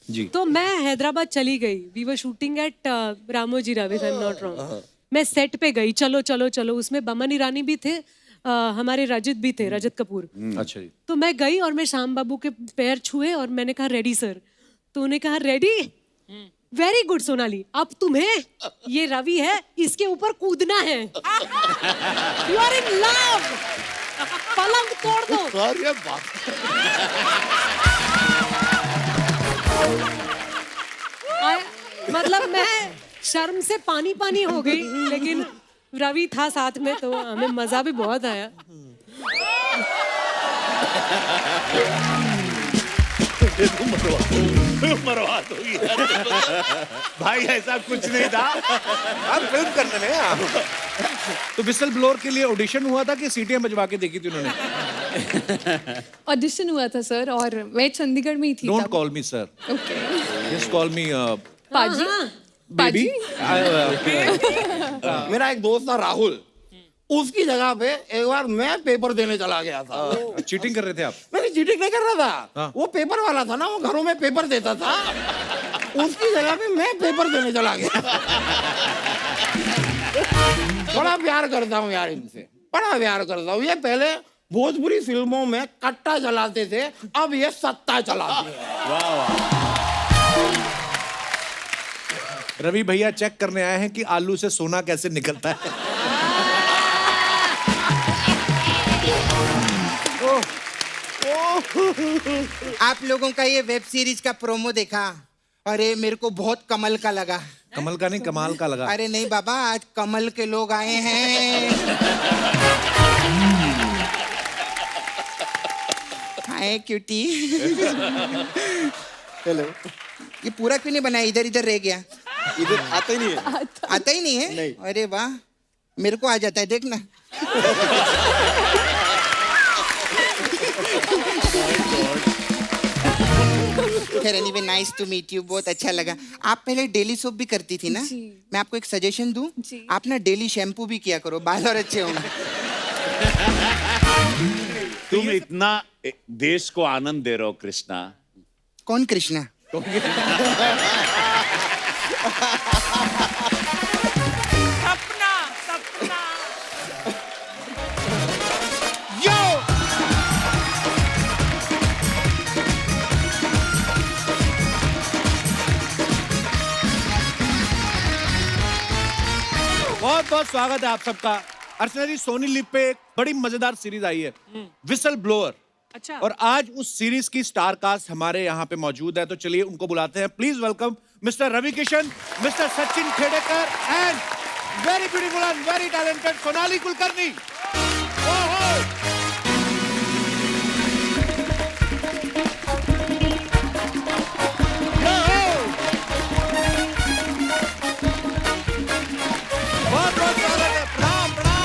जी। तो मैं हैदराबाद चली गई। We were shooting at Ramoji Rao, if I am not wrong. मैं सेट पे गई, चलो चलो चलो, उसमें बमन ईरानी भी थे, हमारे रजत भी थे, रजत कपूर। अच्छा जी। तो मैं गई और मैं श्याम बाबू के पैर छुए और मैंने कहा रेडी सर। तो उन्हें कहा रेडी, वेरी गुड सोनाली, अब तुम्हें, ये रवि है, इसके ऊपर कूदना है। यू आर इन लव, पलंग तोड़ दो। अरे बाप मतलब मैं शर्म से पानी पानी हो गई, लेकिन रवि था साथ में तो हमें मजा भी बहुत आया। मरवा दो भाई, ऐसा कुछ नहीं था। हम फिल्म करने में आप। तो विसल ब्लोअर के लिए ऑडिशन हुआ था कि सीटियां बजवा के देखी थी उन्होंने? ऑडिशन हुआ था सर, और मैं चंडीगढ़ में ही थी। Don't call me sir, okay. Just call मी पाजी। बेबी। मेरा एक दोस्त था राहुल, उसकी जगह पे एक बार मैं पेपर देने चला गया था। चीटिंग कर रहे थे आप? मैंने चीटिंग नहीं कर रहा था। हाँ। वो पेपर वाला था ना, वो घरों में पेपर देता था। उसकी जगह पे मैं पेपर देने चला गया। बड़ा प्यार करता हूँ यार इनसे, बड़ा प्यार करता हूँ। ये पहले भोजपुरी फिल्मों में कट्टा चलाते थे, अब ये सत्ता चलाते हैं। रवि भैया चेक करने आए हैं कि आलू से सोना कैसे निकलता है। आप लोगों का ये वेब सीरीज का प्रोमो देखा? अरे मेरे को बहुत कमल का लगा। कमल का नहीं, कमाल का लगा। अरे नहीं बाबा, आज कमल के लोग आए हैं। हाय क्यूटी। हेलो। ये पूरा क्यों नहीं बनाया? इधर इधर रह गया। इधर आता ही नहीं है। आता ही नहीं है? नहीं। अरे वाह, मेरे को आ जाता है, देखना। खैर anyway, nice to meet you, बहुत अच्छा लगा। आप पहले डेली सोप भी करती थी ना? जी। मैं आपको एक सजेशन दूं, जी। आप ना डेली शैम्पू भी किया करो, बाल और अच्छे होंगे। तुम इतना देश को आनंद दे रहे हो कृष्णा। कौन कृष्णा? बहुत बहुत स्वागत है आप सबका। अर्चना जी, सोनी लिव पे एक बड़ी मजेदार सीरीज आई है, विसल ब्लोअर। अच्छा। और आज उस सीरीज की स्टार कास्ट हमारे यहाँ पे मौजूद है, तो चलिए उनको बुलाते हैं। Please welcome mister Ravi Kishan, mister Sachin Khedekar and very beautiful and very talented Sonali Kulkarni. बहुत बहुत स्वागत है। प्रणाम प्रणाम।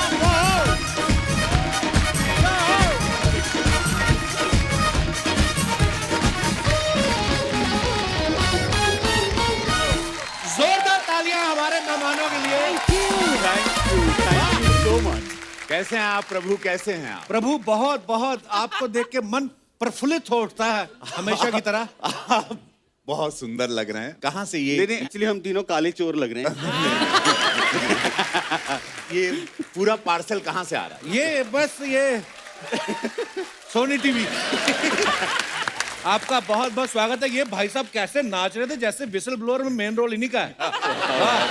जोरदार तालियां हमारे मेहमानों के लिए। Thank you so much. कैसे हैं आप प्रभु, कैसे हैं आप? प्रभु बहुत बहुत, आपको देख के मन प्रफुल्लित हो उठता है हमेशा की तरह। आप बहुत सुंदर लग रहे हैं। कहाँ से ये? नहीं, एक्चुअली हम तीनों काले चोर लग रहे हैं। ये पूरा पार्सल कहाँ से आ रहा है? ये बस ये सोनी टीवी। आपका बहुत बहुत स्वागत है। ये भाई साहब कैसे नाच रहे थे, जैसे विसल ब्लोअर में मेन रोल इन्हीं का है। वाह।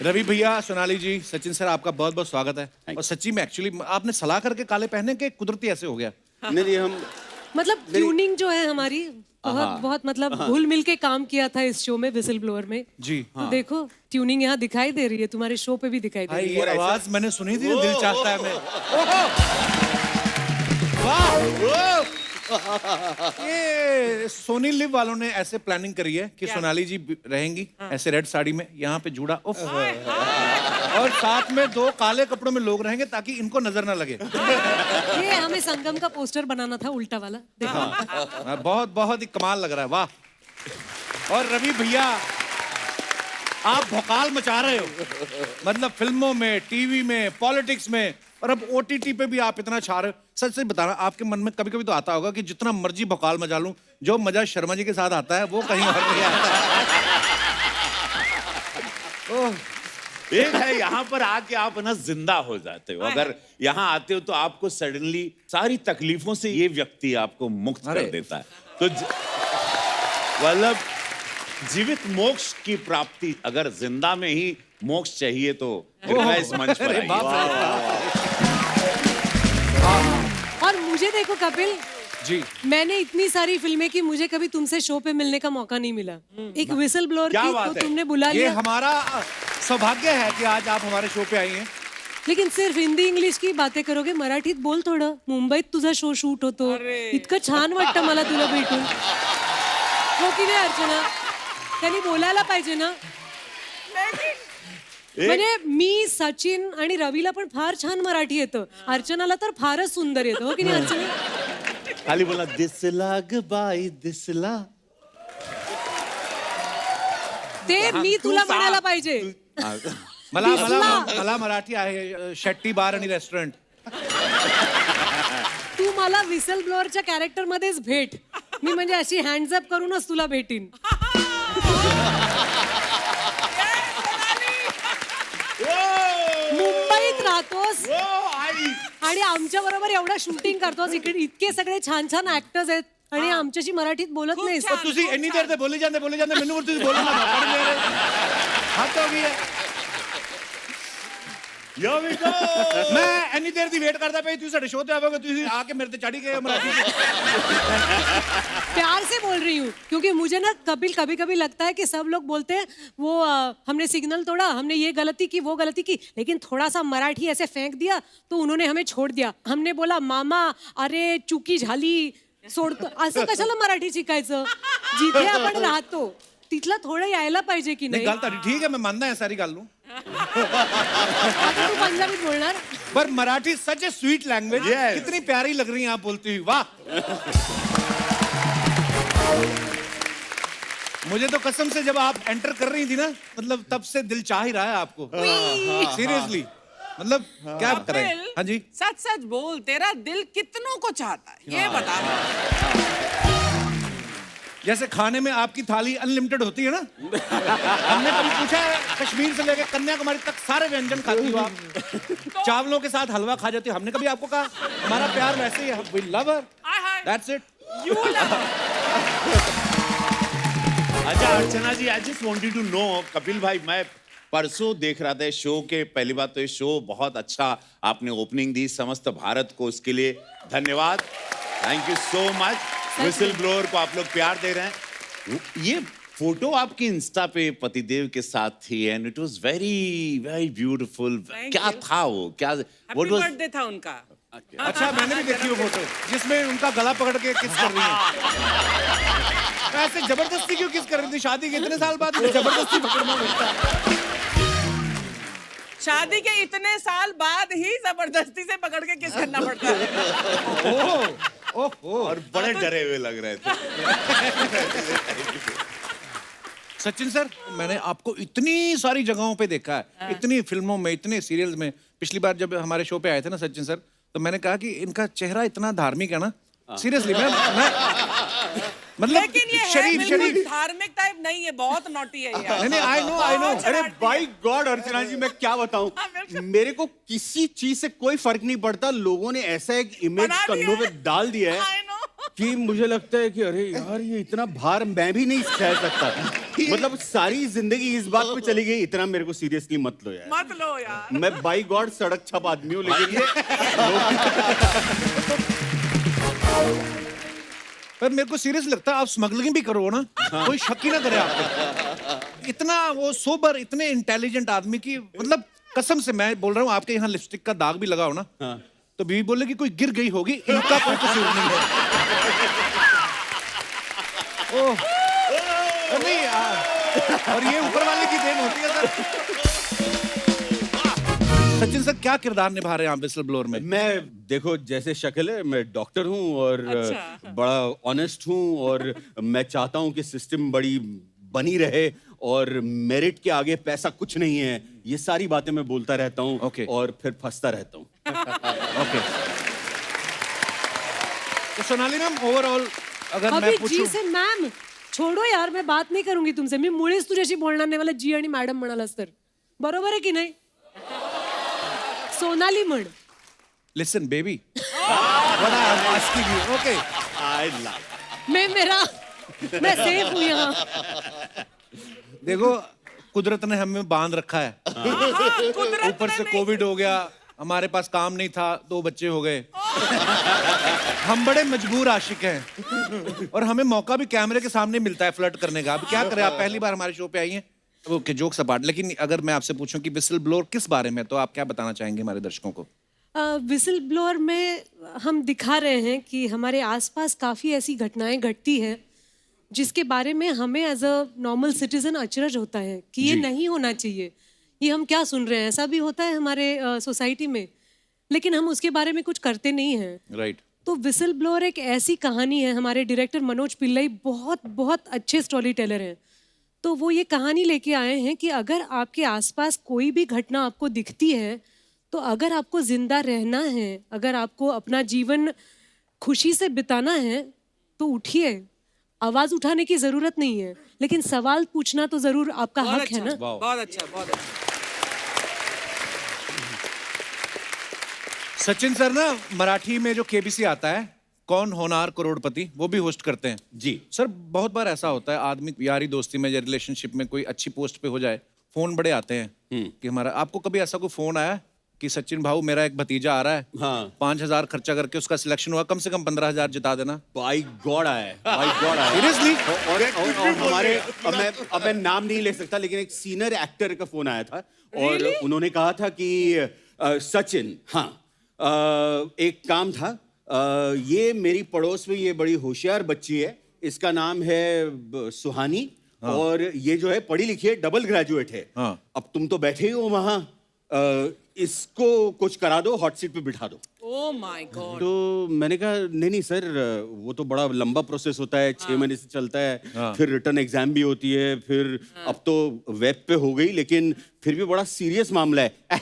रवि भैया, सोनाली जी, सचिन सर, आपका बहुत बहुत स्वागत है। और सच्ची में एक्चुअली आपने सलाह करके काले पहने के कुदरती ऐसे हो गया। नहीं, हम मतलब ट्यूनिंग जो है हमारी बहुत बहुत मतलब घुल मिल के काम किया था इस शो में, विसल ब्लोअर में जी। तो देखो ट्यूनिंग यहाँ दिखाई दे रही है, तुम्हारे शो पे भी दिखाई दे भाई रही है। ये आवाज मैंने सुनी थी, दिल चाहता है मैं। वाह। ये सोनी लिव वालों ने ऐसे प्लानिंग करी है कि सोनाली जी रहेंगी ऐसे रेड साड़ी में, यहाँ पे जूड़ा उफ, और साथ में 2 काले कपड़ों में लोग रहेंगे ताकि इनको नजर ना लगे। ये हमें संगम का पोस्टर बनाना था, उल्टा वाला। देखो बहुत बहुत ही कमाल लग रहा है। वाह। और रवि भैया, आप भौकाल मचा रहे हो, मतलब फिल्मों में, टीवी में, पॉलिटिक्स में, और अब OTT पे भी आप इतना छा रहे हो। सच सच बताना, आपके मन में कभी कभी तो आता होगा कि जितना मर्जी बकाल मजा लूं, जो मजा शर्मा जी के साथ आता है वो कहीं और नहीं आता। एक है यहाँ पर आके आप ना जिंदा हो जाते हो। अगर यहाँ आते हो तो आपको सडनली सारी तकलीफों से ये व्यक्ति आपको मुक्त कर देता है। तो मतलब जीवित मोक्ष की प्राप्ति, अगर जिंदा में ही मोक्ष चाहिए तो कृपया इस मंच पर आइए। और मुझे देखो कपिल जी, मैंने इतनी सारी फिल्में की, मुझे कभी तुमसे शो पे मिलने का मौका नहीं मिला। एक विसल ब्लोअर क्या की बात तो है? तुमने बुला ये लिया, हमारा सौभाग्य है कि आज आप हमारे शो पे आई हैं। लेकिन सिर्फ हिंदी इंग्लिश की बातें करोगे, मराठीत बोल थोडं। मुंबईत तुझा शो शूट होतो, इतकं छान वाटतं मला तुला भेटून। हो की नाही अर्चना? त्यांनी बोलायला पाहिजे ना. म्हणजे मी सचिन आणि रवीला पण फार छान मराठी येतं, अर्चनाला तर फारच सुंदर येतं. हो की नाही अर्चना? खाली बोला दिसला ग बाई दिसला। ते मी तुला म्हणायला पाहिजे. मला मला मला मराठी आहे, शेट्टी बार आणि रेस्टॉरंट. तू मला विसल ब्लोअरच्या कॅरेक्टर मध्येच भेट. मी म्हणजे अशी हँड्स अप करूनच तुला भेटीन. मुंबईत राहतोस आणि आमच्या बरोबर एवढं शूटिंग करतोस, इकडे इतके सगळे छान छान ऍक्टर्स आहेत आणि आमच्याशी मराठीत बोलत नाहीस. तो तुझी ਇੰਨੀ ਦੇਰ ਤੇ ਬੋਲੀ ਜਾਂਦੇ ਮੈਨੂੰ ਤੁਸੀਂ ਬੋਲਣਾ ਨਾ ਪੜ ਮੇਰੇ ਹੱਥ ਹੋ ਗਈ ਹੈ। Here we go। ਮੈਂ ਇੰਨੀ ਦੇਰ ਦੀ ਵੇਟ ਕਰਦਾ ਪਿਆ, ਤੁਸੀਂ ਸਾਡੇ ਸ਼ੋਅ ਤੇ ਆਵੋਗੇ, ਤੁਸੀਂ ਆ ਕੇ ਮੇਰੇ ਤੇ ਚੜੀ गए मराठी में। प्यार से बोल रही हूँ क्योंकि मुझे ना कपिल कभी कभी लगता है कि सब लोग बोलते हैं वो हमने सिग्नल तोड़ा, हमने ये गलती की वो गलती की, लेकिन थोड़ा सा मराठी ऐसे फेंक दिया तो उन्होंने हमें छोड़ दिया. हमने बोला मामा अरे चुकी झाली सोडतो, असं कशाला मराठी शिकायचं. जिथे आपण राहतो तिथलं थोडं यायला पाहिजे की नाही. ਗੱਲ ਤੁਹਾਡੀ ਠੀਕ ਹੈ, ਮੈਂ ਮੰਨਦਾ ਹਾਂ ਸਾਰੀ ਗੱਲ ਨੂੰ, आता तू पंजाबीत बोलणार. पर मराठी सच ए स्वीट लैंग्वेज। Yes. कितनी प्यारी लग रही हैं आप बोलती हुई, वाह। मुझे तो कसम से जब आप एंटर कर रही थी ना, मतलब तब से दिल चाह ही रहा है आपको, सीरियसली। मतलब क्या करें। कपिल, हाँ जी, सच सच बोल, तेरा दिल कितनों को चाहता है ये बता। जैसे खाने में आपकी थाली अनलिमिटेड होती है ना, हमने कभी पूछा है कश्मीर से लेकर कन्याकुमारी तक सारे व्यंजन खाती हो आप, चावलों के साथ हलवा खा जाती हो, हमने कभी आपको कहा हमारा प्यार वैसे ही है, we love her, that's it. अच्छा Archana ji, I just wanted to know, Kapil भाई मैं परसों देख रहा था शो के, पहली बात तो ये शो बहुत अच्छा आपने ओपनिंग दी समस्त भारत को, उसके लिए धन्यवाद, thank you so much. Whistle blower को आप लोग प्यार दे रहे हैं। ये फोटो आपकी इंस्टा पे पतिदेव के साथ थी and it was very very beautiful. क्या you. था वो, क्या हैप्पी व्हाट वाज? बर्थडे था उनका। अच्छा, मैंने भी देखी वो फोटो जिसमें उनका गला पकड़ के किस कर रही है। तो ऐसे जबरदस्ती क्यों किस कर रही थी? शादी के इतने साल बाद जबरदस्ती पकड़ना पड़ता है। शादी के इतने साल बाद ही जबरदस्ती से पकड़ के किस करना पड़ता है। ओहो, और बड़े डरे हुए लग रहे थे। सचिन सर, मैंने आपको इतनी सारी जगहों पे देखा है, इतनी फिल्मों में, इतने सीरियल्स में। पिछली बार जब हमारे शो पे आए थे ना सचिन सर, तो मैंने कहा कि इनका चेहरा इतना धार्मिक है ना, सीरियसली मैं मतलब लेकिन ये है शरीफ बिल्कुल धार्मिक टाइप नहीं है, बहुत नॉटी है ये। नहीं, आई नो। अरे बाई गॉड अर्चना जी, मैं क्या बताऊं, मेरे को किसी चीज से कोई फर्क नहीं पड़ता, लोगों ने ऐसा एक इमेज बना दिया कंधों पे है। डाल दिया है I know। कि मुझे लगता है कि अरे यार ये इतना भार मैं भी नहीं सह सकता। मतलब सारी जिंदगी इस बात पे चली गई, इतना मेरे को सीरियसली मत लो यार। मत लो यार। मैं बाई गॉड सड़क छप आदमी हूँ, लेकिन ये पर मेरे को सीरियस लगता है, आप स्मगलिंग भी करो ना, कोई शक ही ना करे आप पे। इतना वो सोबर, इतने इंटेलिजेंट आदमी की, मतलब कसम से मैं बोल रहा हूँ, आपके यहाँ लिपस्टिक का दाग भी लगा हो ना, तो बीवी बोले कि कोई गिर गई होगी, इनका कोई कसूर नहीं है। ओह, नहीं और ये ऊपर वाले की देन होती है सर। सचिन सर, क्या किरदार निभा रहे हैं आप विसल ब्लोअर में? मैं देखो जैसे शक्ल है, मैं डॉक्टर हूँ और अच्छा। बड़ा ऑनेस्ट हूँ और मैं चाहता हूँ कि सिस्टम बड़ी बनी रहे और मेरिट के आगे पैसा कुछ नहीं है, ये सारी बातें मैं बोलता रहता हूँ Okay. और फिर फंसता रहता हूँ। ओके, तो सोनाली मैम ओवरऑल अगर मैं अभी जी पूछूं से मॅम छोडो यार, मैं बात नाही करूंगी तुमसे. मी मुळेच तुझ्याशी बोलणार नाही. मला जी आणि मॅडम म्हणालास तर बरोबर आहे की नाही? सोनाली म्हण. Listen baby, what I am asking you. Okay, मैं सेफ हूँ यहाँ. देखो कुदरत ने हमें बांध रखा है. ऊपर से कोविड हो गया, हमारे पास काम नहीं था, 2 बच्चे हो गए. हम बड़े मजबूर आशिक हैं और हमें मौका भी कैमरे के सामने मिलता है फ्लर्ट करने का. अब क्या करें, आप पहली बार हमारे शो पे आई हैं. ओके, जोक्स अपार्ट, लेकिन अगर मैं आपसे पूछूं कि विसल ब्लोअर किस बारे में, तो आप क्या बताना चाहेंगे हमारे दर्शकों को? विसल ब्लोअर में हम दिखा रहे हैं कि हमारे आसपास काफ़ी ऐसी घटनाएं घटती है जिसके बारे में हमें एज अ नॉर्मल सिटीजन अचरज होता है कि ये नहीं होना चाहिए, ये हम क्या सुन रहे हैं. ऐसा भी होता है हमारे सोसाइटी में, लेकिन हम उसके बारे में कुछ करते नहीं हैं. राइट. तो विसल ब्लोअर एक ऐसी कहानी है. हमारे डायरेक्टर मनोज पिल्लई बहुत बहुत अच्छे स्टोरी टेलर हैं. तो वो ये कहानी लेके आए हैं कि अगर आपके आसपास कोई भी घटना आपको दिखती है, तो अगर आपको जिंदा रहना है, अगर आपको अपना जीवन खुशी से बिताना है, तो उठिए. आवाज उठाने की जरूरत नहीं है, लेकिन सवाल पूछना तो जरूर आपका हक है ना. बहुत अच्छा, बहुत अच्छा. सचिन सर ना मराठी में जो केबीसी आता है, कौन होनार करोड़पति, वो भी होस्ट करते हैं. जी सर बहुत बार ऐसा होता है, आदमी यारी दोस्ती में या रिलेशनशिप में कोई अच्छी पोस्ट पे हो जाए, फोन बड़े आते हैं कि हमारा. आपको कभी ऐसा कोई फोन आया कि सचिन भाऊ मेरा एक भतीजा आ रहा है, हाँ. 5,000 खर्चा करके उसका सिलेक्शन हुआ, कम से कम 15,000 जिता देना. बाय गॉड आया है, बाय गॉड आया है. सीरियसली? और हमारे, अब मैं नाम नहीं ले सकता, लेकिन एक सीनियर एक्टर का फोन आया था और उन्होंने कहा था कि सचिन, हाँ, एक काम था, ये मेरी पड़ोस में ये बड़ी होशियार बच्ची है, इसका नाम है सुहानी. हाँ. और ये जो है पढ़ी लिखी है, डबल ग्रेजुएट है. हाँ. अब तुम तो बैठे ही हो वहां, इसको कुछ करा दो, हॉट सीट पे बिठा दो. Oh my God. तो मैंने कहा नहीं सर, वो तो बड़ा लंबा प्रोसेस होता है, 6 महीने से चलता है. फिर रिटर्न एग्जाम भी होती है, फिर अब तो वेब पे हो गई, लेकिन फिर भी बड़ा सीरियस मामला है.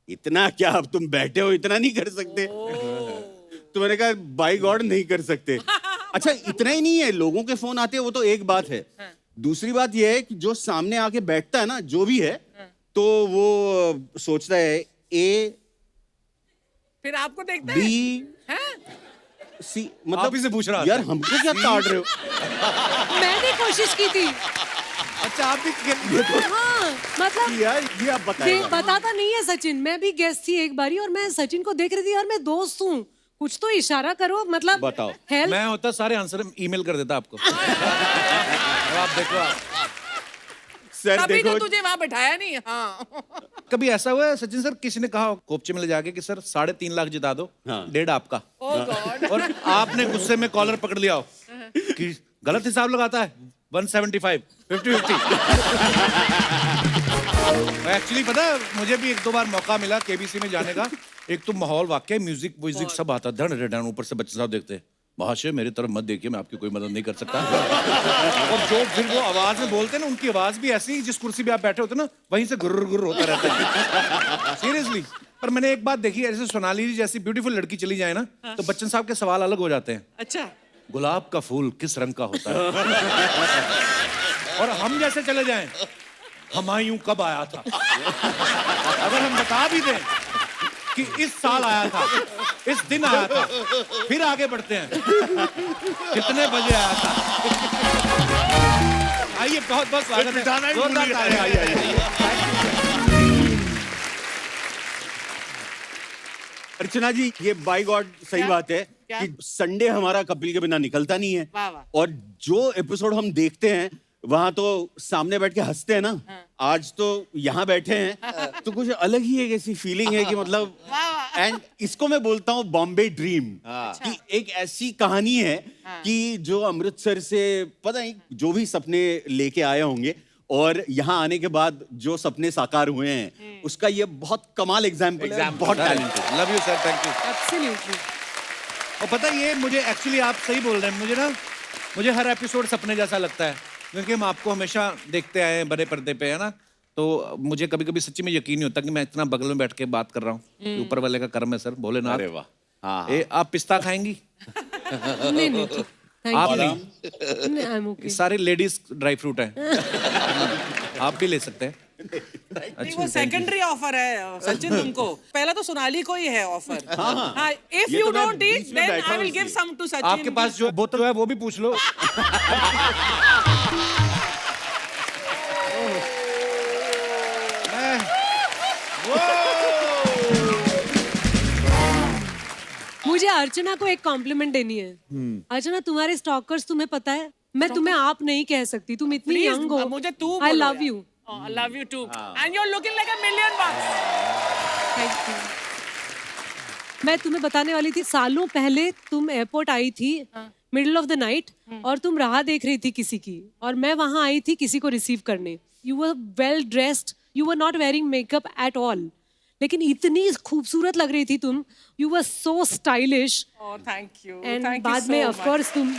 इतना क्या, अब तुम बैठे हो, इतना नहीं कर सकते? तो मैंने कहा बाय गॉड नहीं कर सकते. अच्छा, इतना ही नहीं है, लोगों के फोन आते हैं, वो तो एक बात है. दूसरी बात यह है कि जो सामने आके बैठता है ना, जो भी है, तो वो सोचता है ए फिर आपको देखता है बी सी, मतलब आप ही से पूछ रहा यार, हमको क्या ताड़ रहे हो? मैंने कोशिश की थी. अच्छा, आप भी हाँ, मतलब यार ये आप बताइए. बताता नहीं है सचिन. मैं भी गेस्ट थी एक बारी और मैं सचिन को देख रही थी. यार मैं दोस्त हूँ, कुछ तो इशारा करो. मतलब बताओ. हेल्प. मैं होता सारे आंसर ईमेल कर देता आपको. अब आप देखो, आप सर तभी तो देखो, तुझे वहां बैठाया नहीं. हाँ. कभी ऐसा हुआ है सचिन सर, किसी ने कहा हो कोपचे में ले जाके कि सर 3.5 लाख जिता दो, हाँ. 1.5 आपका, ओह गॉड. और आपने गुस्से में कॉलर पकड़ लिया हो कि गलत हिसाब लगाता है, 175, 50-50. एक्चुअली पता है, मुझे भी 1-2 बार मौका मिला केबीसी में जाने का. एक तो माहौल वाकई, म्यूजिक व्यूजिक सब आता, धड़ ऊपर से बच्चे साहब देखते हैं, महाशय मेरी तरफ मत देखिए, मैं आपकी कोई मदद नहीं कर सकता. और जो फिर वो आवाज में बोलते हैं ना, उनकी आवाज भी ऐसी, जिस कुर्सी पे आप बैठे होते ना, वहीं से गुर्र गुर्र होता रहता है. सीरियसली. पर मैंने एक बात देखी, ऐसे सोनाली जी जैसी ब्यूटीफुल लड़की चली जाए ना, तो बच्चन साहब के सवाल अलग हो जाते हैं. अच्छा. गुलाब का फूल किस रंग का होता है? और हम जैसे चले जाएं, हुमायूं कब आया था? अगर हम बता भी दें कि इस साल आया था, इस दिन आया था, फिर आगे बढ़ते हैं, कितने बजे आया था? आइए, बहुत बहुत स्वागत है. जोरदार तालियां. आइए. अर्चना जी, ये बाय गॉड सही क्या? बात है क्या? कि संडे हमारा कपिल के बिना निकलता नहीं है. वाह, वाह. और जो एपिसोड हम देखते हैं, वहां तो सामने बैठ के हंसते हैं ना. आज तो यहाँ बैठे हैं, तो कुछ अलग ही एक ऐसी फीलिंग है कि मतलब, एंड इसको मैं बोलता हूँ बॉम्बे ड्रीम. कि एक ऐसी कहानी है कि जो अमृतसर से पता नहीं जो भी सपने लेके आए होंगे, और यहाँ आने के बाद जो सपने साकार हुए हैं, उसका ये बहुत कमाल एग्जाम्पल है. बहुत talented. Love you sir, thank you. Absolutely. और पता है, ये मुझे एक्चुअली, आप सही बोल रहे हैं, मुझे हर एपिसोड सपने जैसा लगता है. क्योंकि हम आपको हमेशा देखते आए हैं बड़े पर्दे पे, है ना, तो मुझे कभी कभी सच्ची में यकीन नहीं होता कि मैं इतना बगल में बैठ के बात कर रहा हूँ। ये ऊपर वाले का कर्म है सर, भोलेनाथ। अरे वाह। हाँ, ए, आप पिस्ता खाएंगी? नहीं नहीं ठीक, थैंक आप यू। नहीं, आई एम ओके। सारे लेडीज ड्राई फ्रूट हैं। आप भी ले सकते हैं। नहीं, वो सेकेंडरी ऑफर है सचिन तुमको, पहला तो सोनाली को ही है ऑफर। हाँ, इफ ये यू तो मैं डोंट ईट बीच में देन बैठा आई हूँ विल गिव इसलिए। सम टू सचिन। आपके पास जो बोतल है वो भी पूछ लो। मुझे अर्चना को एक कॉम्प्लीमेंट देनी है। अर्चना, तुम्हारे स्टॉकर्स तुम्हें पता है, मैं तुम्हें आप नहीं कह सकती, तुम इतनी Please, यंग हो। मुझे तू आई बोलो लव यार। You. I love you too and you are looking like a million bucks. Thank you. मैं तुम्हें बताने वाली थी, सालों पहले तुम एयरपोर्ट आई थी मिडिल ऑफ द नाइट, और तुम राह देख रही थी किसी की, और मैं वहां आई थी किसी को रिसीव करने। You were well dressed, you were not wearing makeup at all, लेकिन इतनी खूबसूरत लग रही थी तुम। You were so stylish. Oh thank you, and thank you बाद में ऑफ कोर्स तुम,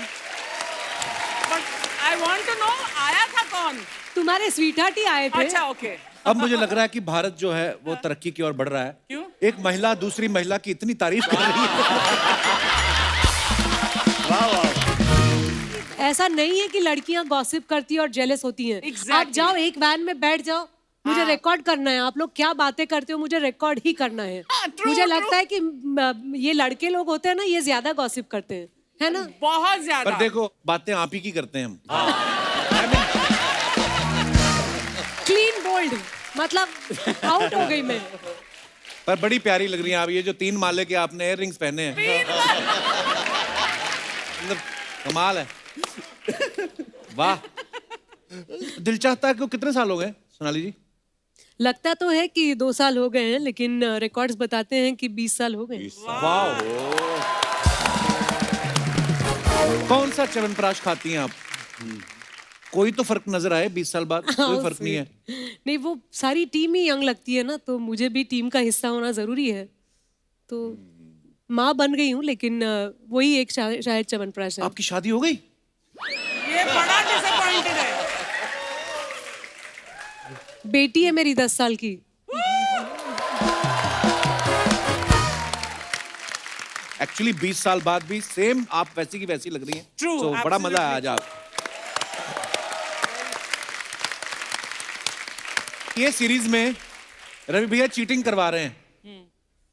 but I want to know आया था कौन? तुम्हारे स्वीटहार्ट ही आए थे। अच्छा ओके। अब मुझे लग रहा है कि भारत जो है वो तरक्की की ओर बढ़ रहा है। क्यों? एक महिला दूसरी महिला की इतनी तारीफ कर रही है। ऐसा नहीं है कि लड़कियां गॉसिप करती और जेलस होती हैं। Exactly. आप जाओ एक वैन में बैठ जाओ, मुझे रिकॉर्ड करना है। आप लोग क्या बातें करते हो मुझे रिकॉर्ड ही करना है। true, मुझे true. लगता है कि ये लड़के लोग होते हैं ना, ये ज्यादा गॉसिप करते हैं, है ना? बहुत ज्यादा। पर देखो, बातें आप ही की करते हैं हम। क्लीन बोल्ड, मतलब आउट हो गई मैं। पर बड़ी प्यारी लग रही हैं आप। ये जो 3 माले के आपने इयर रिंग्स पहने हैं, मतलब कमाल है। वाह। दिल चाहता है कि कितने साल हो गए सोनाली जी? लगता तो है कि 2 साल हो गए हैं, लेकिन रिकॉर्ड्स बताते हैं कि 20 साल हो गए। वाह। कौन सा च्यवनप्राश खाती हैं आप? कोई तो फर्क नजर आए 20 साल बाद? कोई फर्क नहीं है। नहीं, वो सारी टीम ही यंग लगती है ना, तो मुझे भी टीम का हिस्सा होना जरूरी है। तो माँ बन गई हूँ, लेकिन वही एक शायद च्यवनप्राश है। आपकी शादी हो गई? ये बड़ा डिसअपॉइंटेड है। बेटी है मेरी 10 साल की। एक्चुअली 20 साल बाद भी सेम आप वैसी की वैसी लग रही हैं। True, So, बड़ा मजा आया आज absolutely. आप। ये सीरीज में रवि भैया चीटिंग करवा रहे हैं।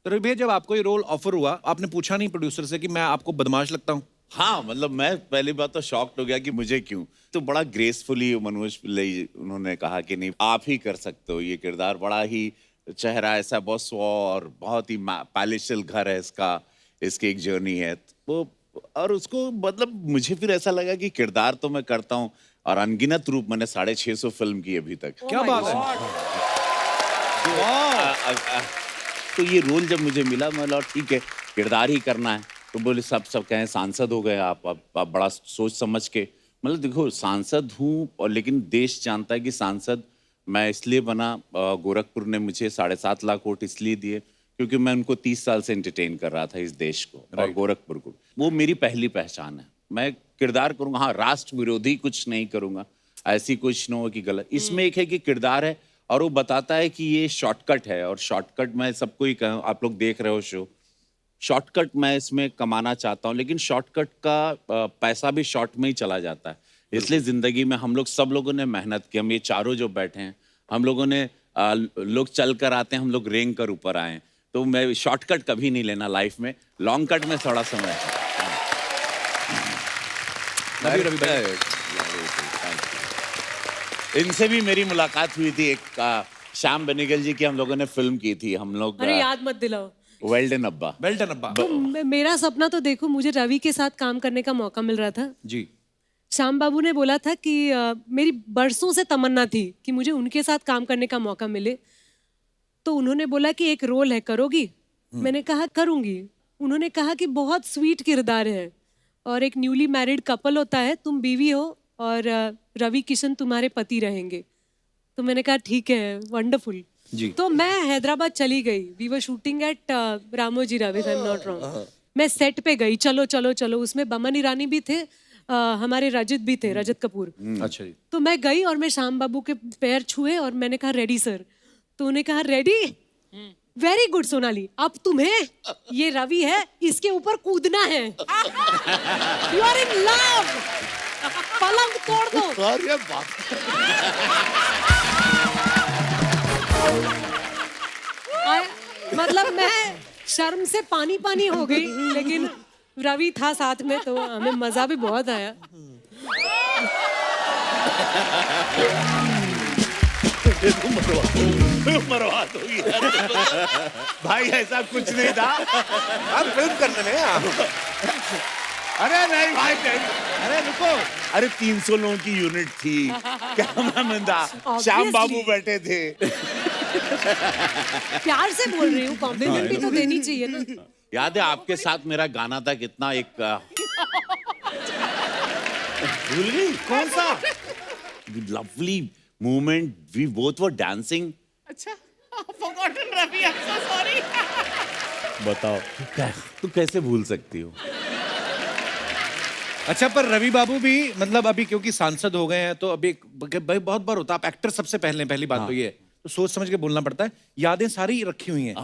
तो रवि भैया, जब आपको ये रोल ऑफर हुआ, आपने पूछा नहीं प्रोड्यूसर से कि मैं आपको बदमाश लगता हूँ? हाँ, मतलब मैं पहली बात तो शॉक्ड हो गया कि मुझे क्यों। तो बड़ा ग्रेसफुली मनोज पिल्लई उन्होंने कहा कि नहीं, आप ही कर सकते हो ये किरदार। बड़ा ही चेहरा ऐसा बहुत स्व और बहुत ही पैलेशियल घर है इसका, इसकी एक जर्नी है वो। और उसको मतलब मुझे फिर ऐसा लगा कि किरदार तो मैं करता हूँ, और अनगिनत रूप मैंने 650 फिल्म की अभी तक। क्या बात है। तो ये रोल जब मुझे मिला, मैं बोला ठीक है किरदार ही करना है। तो बोले सब कहें सांसद हो गए आप बड़ा सोच समझ के। मतलब देखो, सांसद हूँ और लेकिन देश जानता है कि सांसद मैं इसलिए बना, गोरखपुर ने मुझे 7.5 लाख वोट इसलिए दिए क्योंकि मैं उनको 30 साल से एंटरटेन कर रहा था इस देश को और गोरखपुर को। वो मेरी पहली पहचान है। मैं किरदार करूँगा, हाँ राष्ट्र विरोधी कुछ नहीं करूँगा, ऐसी कुछ न हो कि गलत। इसमें एक है कि किरदार है और वो बताता है कि ये शॉर्टकट है, और शॉर्टकट मैं सबको ही कहूँ, आप लोग देख रहे हो शो, शॉर्टकट मैं इसमें कमाना चाहता हूँ, लेकिन शॉर्टकट का पैसा भी शॉर्ट में ही चला जाता है। इसलिए जिंदगी में हम लोग सब लोगों ने मेहनत की। हम ये चारों जो बैठे हैं, हम लोगों ने लोग चल कर आते हैं, हम लोग रेंग कर ऊपर आए हैं। तो मैं शॉर्टकट कभी नहीं लेना लाइफ में, लॉन्ग कट में थोड़ा समय है। इनसे भी मेरी मुलाकात हुई थी, एक श्याम बेनेगल जी की हम लोगों ने फिल्म की थी। हम लोग अरे याद मत दिलाओ। वेल्डन अब्बा। वेल्डन अब्बा। तो मेरा सपना तो देखो, मुझे रवि के साथ काम करने का मौका मिल रहा था। जी। श्याम बाबू ने बोला था कि मेरी बरसों से तमन्ना थी कि मुझे उनके साथ काम करने का मौका मिले। तो उन्होंने बोला कि एक रोल है, करोगी? मैंने कहा करूंगी। उन्होंने कहा कि बहुत स्वीट किरदार है और एक न्यूली मैरिड कपल होता है, तुम बीवी हो और रवि किशन तुम्हारे पति रहेंगे। तो मैंने कहा ठीक है, वंडरफुल। तो मैं हैदराबाद चली गई। We were shooting at Ramoji Rao, if I am not wrong. मैं सेट पे गई, चलो चलो चलो। उसमें बमन ईरानी भी थे, हमारे रजत भी थे, रजत कपूर। अच्छा जी। तो मैं गई और मैं श्याम बाबू के पैर छुए और मैंने कहा रेडी सर। तो उन्हें कहा रेडी, वेरी गुड सोनाली, अब तुम्हें ये रवि है, इसके ऊपर कूदना है। यू आर इन लव, पलंग तोड़ दो। अरे बाप मतलब मैं शर्म से पानी पानी हो गई, लेकिन रवि था साथ में तो हमें मजा भी बहुत आया। मरवा दोगी भाई, ऐसा कुछ नहीं था। आप फिल्म करने में आप। अरे नहीं भाई नहीं। अरे रुको, अरे 300 लोगों की यूनिट थी, कैमरामैन था, श्याम बाबू बैठे थे। प्यार से बोल रही हूँ, कॉम्प्लीमेंट भी तो देनी चाहिए ना। याद है आपके साथ मेरा गाना था कितना, एक भूल गई कौन सा, lovely moment, we both were dancing. अच्छा, forgotten Ravi, I'm so sorry. बताओ तू कैसे भूल सकती हो। अच्छा पर रवि बाबू भी मतलब अभी क्योंकि सांसद हो गए हैं तो अभी भाई बहुत बार होता है, आप एक्टर सबसे पहली बात तो ये है, तो सोच समझ के बोलना पड़ता है। यादें सारी रखी हुई हैं।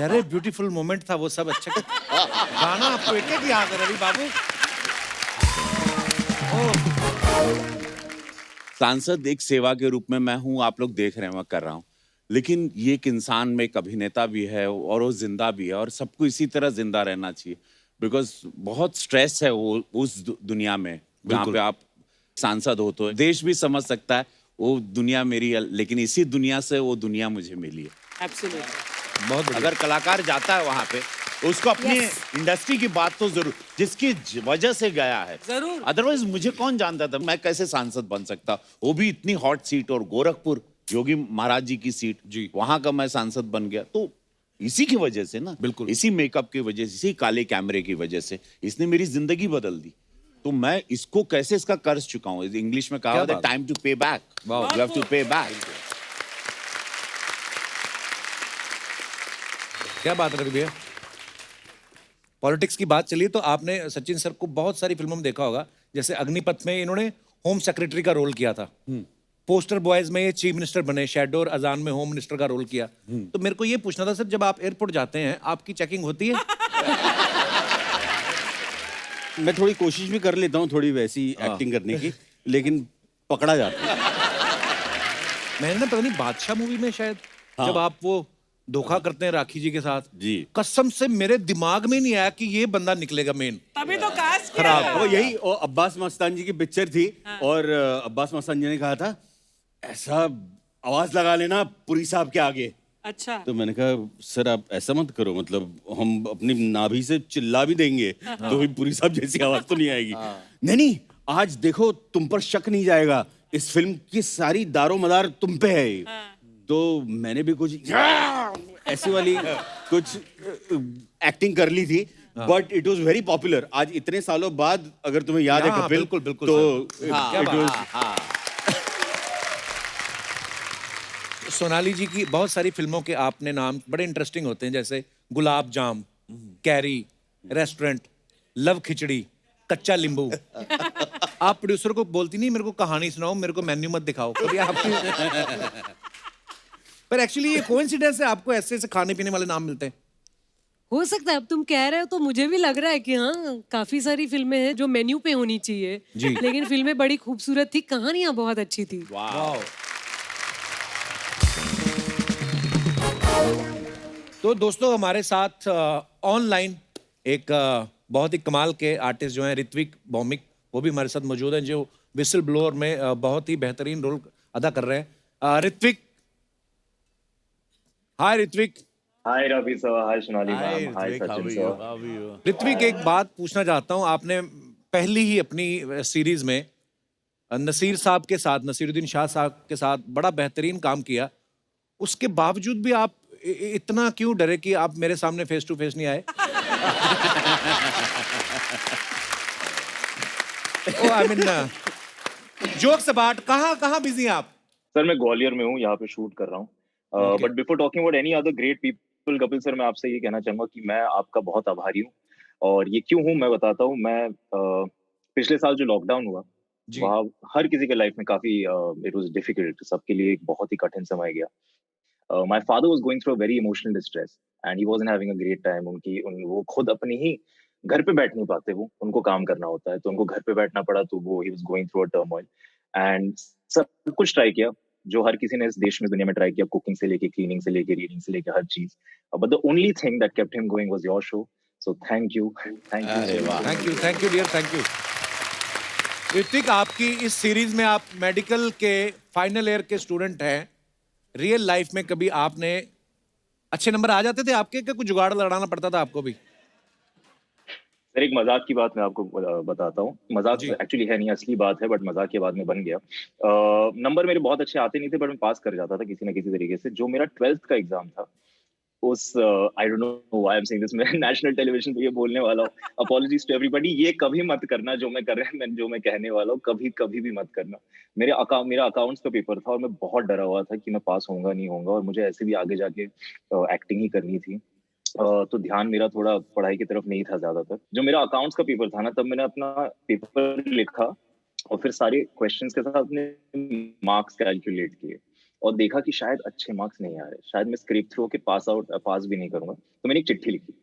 यार ब्यूटीफुल मोमेंट था वो सब, अच्छा गाना आपको एक एक याद है रवि बाबू। सांसद एक सेवा के रूप में मैं हूं, आप लोग देख रहे हैं मैं कर रहा हूं, लेकिन ये एक इंसान में एक अभिनेता भी है और वो जिंदा भी है, और सबको इसी तरह जिंदा रहना चाहिए, बिकॉज बहुत स्ट्रेस है वो उस दुनिया में जहाँ पे आप सांसद हो। तो देश भी समझ सकता है वो दुनिया मेरी है, लेकिन इसी दुनिया से वो दुनिया मुझे मिली है। Absolutely. बहुत बढ़िया। अगर कलाकार जाता है वहां पे, उसको अपनी इंडस्ट्री की बात तो जरूर, जिसकी वजह से गया है, जरूर। अदरवाइज मुझे कौन जानता था, मैं कैसे सांसद बन सकता, वो भी इतनी हॉट सीट, और गोरखपुर योगी महाराज जी की सीट जी, वहां का मैं सांसद बन गया। तो इसी की वजह से ना, बिल्कुल इसी मेकअप की वजह से, इसी काले कैमरे की वजह से इसने मेरी जिंदगी बदल दी। तो मैं इसको कैसे इसका कर्ज चुकाऊं, इंग्लिश में कहा है टाइम टू पे बैक, यू हैव टू पे बैक। क्या बात है रवि भैया। पॉलिटिक्स की बात चली तो आपने सचिन सर को बहुत सारी फिल्मों में देखा होगा, जैसे अग्निपथ में इन्होंने होम सेक्रेटरी का रोल किया था, पोस्टर बॉयज में ये चीफ मिनिस्टर बने, शैडो और अजान में होम मिनिस्टर का रोल किया। तो मेरे को ये पूछना था सर, जब आप एयरपोर्ट जाते हैं आपकी चेकिंग होती है? मैं थोड़ी कोशिश भी कर लेता हूँ थोड़ी वैसी एक्टिंग करने की, लेकिन पकड़ा जाता है। मैंने ना पता नहीं बादशाह मूवी में शायद जब आप वो धोखा करते हैं राखी जी के साथ जी, कसम से मेरे दिमाग में नहीं आया कि ये बंदा निकलेगा मेन। तभी तो कास्ट किया खराब। है। वो यही वो अब्बास मस्तान जी की पिक्चर थी, और अब्बास मस्तान जी ने कहा था ऐसा आवाज लगा लेना पुरी साहब के आगे। अच्छा, तो मैंने कहा सर आप ऐसा मत करो, मतलब हम अपनी नाभि से चिल्ला भी देंगे तो भी पुरी साहब जैसी आवाज तो नहीं आएगी। नहीं नहीं, आज देखो तुम पर शक नहीं जाएगा, इस फिल्म की सारी दारो मदार तुम पे है। तो मैंने भी कुछ ऐसी वाली कुछ एक्टिंग कर ली थी, but it was very popular. आज इतने सालों बाद अगर तुम्हें याद है हाँ, कपिल, बिल्कुल, बिल्कुल, तो क्या it बात। was- सोनाली जी की बहुत सारी फिल्मों के आपने नाम बड़े इंटरेस्टिंग होते हैं, जैसे गुलाब जाम, कैरी, रेस्टोरेंट, लव खिचड़ी, कच्चा नींबू। आप प्रोड्यूसर को बोलती नहीं मेरे को कहानी सुनाओ, मेरे को मेन्यू मत दिखाओ कभी आपकी। पर एक्चुअली ये कोइंसिडेंस है, आपको ऐसे ऐसे खाने पीने वाले नाम मिलते हैं। हो सकता है, अब तुम कह रहे हो तो मुझे भी लग रहा है कि हाँ काफी सारी फिल्में हैं जो मेन्यू पे होनी चाहिए जी। लेकिन फिल्में बड़ी खूबसूरत थी, कहानियां बहुत अच्छी थी। वाह। तो दोस्तों हमारे साथ ऑनलाइन एक बहुत ही कमाल के आर्टिस्ट जो हैं ऋत्विक भौमिक, वो भी हमारे साथ मौजूद हैं, जो विसल ब्लोअर में बहुत ही बेहतरीन रोल अदा कर रहे हैं। ऋत्विक, हाय ऋत्विक। हाय रवि सर, हाय सोनाली मैम, हाय सचिन सर। ऋत्विक, एक बात पूछना चाहता हूँ, आपने पहली ही अपनी सीरीज में नसीर साहब के साथ, नसीरुद्दीन शाह साहब के साथ बड़ा बेहतरीन काम किया, उसके बावजूद भी आप इतना क्यों डरे कि आप मेरे सामने फेस टू फेस नहीं आए? आई मीन जोक्स अबाउट, कहाँ बिजी हैं आप? सर मैं ग्वालियर में हूँ, यहाँ पे शूट कर रहा हूँ। But before talking about any other great people, Kapil sir, मैं आपसे ये कहना चाहूंगा कि मैं आपका बहुत आभारी हूँ। और ये क्यों हूँ मैं बताता हूँ। मैं पिछले साल जो लॉकडाउन हुआ वहाँ हर किसी के लाइफ में काफी इट वाज डिफिकल्ट, सबके लिए एक बहुत ही कठिन समय गया. My father was going through a very emotional distress and he wasn't having a great time. वो खुद अपनी ही घर पे बैठ नहीं पाते, वो उनको काम करना होता है, तो उनको घर पे बैठना पड़ा, तो वो he was going through a turmoil and सब कुछ ट्राई किया जो हर किसी ने इस देश में दुनिया में ट्राई किया, कुकिंग से लेके क्लीनिंग से लेके रीडिंग से लेके हर चीज. But the only thing that kept him going was your show. So thank you. Thank you dear, thank you. Hrithik, आपकी इस सीरीज में आप मेडिकल के फाइनल ईयर के स्टूडेंट हैं. रियल लाइफ में कभी आपने अच्छे नंबर आ जाते थे आपके, क्या कुछ जुगाड़ लड़ाना पड़ता था आपको भी? सर एक मजाक की बात मैं आपको बताता हूँ. मजाक एक्चुअली है नहीं, असली बात है, बट मजाक के बाद में बन गया. नंबर मेरे बहुत अच्छे आते नहीं थे, बट मैं पास कर जाता था किसी ना किसी तरीके से. जो मेरा 12th का एग्जाम था, उस I don't know why I am saying this, मैं नेशनल टेलीविजन पे ये बोलने वाला हूँ. Apologies to everybody. ये कभी मत करना जो मैं कर रहा हूँ, जो मैं कहने वाला हूँ, कभी भी मत करना. मेरा अकाउंट्स का पेपर था और मैं बहुत डरा हुआ था कि मैं पास होऊंगा नहीं होऊंगा, और मुझे ऐसे भी आगे जाके एक्टिंग ही करनी थी. तो ध्यान मेरा थोड़ा पढ़ाई की तरफ नहीं था ज्यादातर. जो मेरा अकाउंट्स का पेपर था ना, तब मैंने अपना पेपर लिखा और फिर सारे क्वेश्चंस के साथ अपने मार्क्स कैलकुलेट किए और देखा कि शायद अच्छे मार्क्स नहीं आ रहे, शायद मैं स्क्रेप थ्रू के पास भी नहीं करूंगा. तो मैंने एक चिट्ठी लिखी,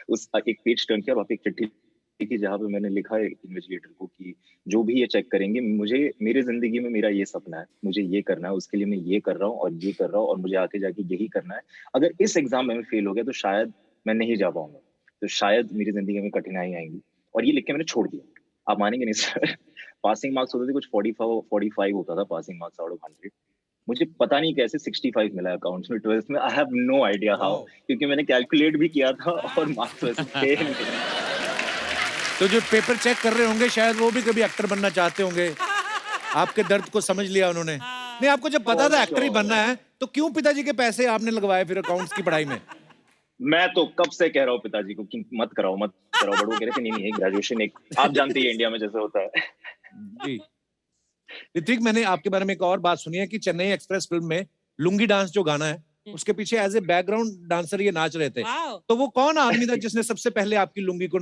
उस एक पेज टर्न किया और वहाँ पे एक चिट्ठी लिखी जहाँ पे मैंने लिखा है इन्वेस्टिगेटर को कि जो भी ये चेक करेंगे, मुझे मेरी जिंदगी में मेरा ये सपना है, मुझे ये करना है, उसके लिए मैं ये कर रहा हूँ और ये कर रहा हूँ और मुझे आगे जाके यही करना है. अगर इस एग्जाम में मैं फेल हो गया तो शायद मैं नहीं जा पाऊंगा, तो शायद मेरी जिंदगी में कठिनाई आएंगी. और ये लिख के मैंने छोड़ दिया. आप मानेंगे नहीं सर, पासिंग मार्क्स होते थे कुछ 45 होता था पासिंग मार्क्स आउट ऑफ 100. मुझे पता नहीं कैसे 65 मिला अकाउंट्स में 12th में. I have no idea how, क्योंकि मैंने कैलकुलेट भी किया था और मार्क्स वैसे थे नहीं. तो जो पेपर चेक कर रहे होंगे शायद वो भी कभी एक्टर बनना चाहते होंगे. आपके दर्द को समझ लिया उन्होंने. नहीं, आपको जब पता था एक्टर ही बनना है तो क्यों पिताजी के पैसे आपने लगवाए फिर अकाउंट्स की पढ़ाई में? मैं तो कब से कह रहा हूँ पिताजी को कि मत कराओ. बट वो कह रहे थे नहीं, ग्रेजुएशन एक, आप जानते हैं इंडिया में जैसे होता है. जी ऋतिक, मैंने आपके बारे में एक और बात सुनी है कि चेन्नई एक्सप्रेस फिल्म में लुंगी डांस जो गाना है उसके पीछे एज ए बैकग्राउंड डांसर ये नाच रहे थे. तो वो कौन आदमी था जिसने सबसे पहले आपकी लुंगी को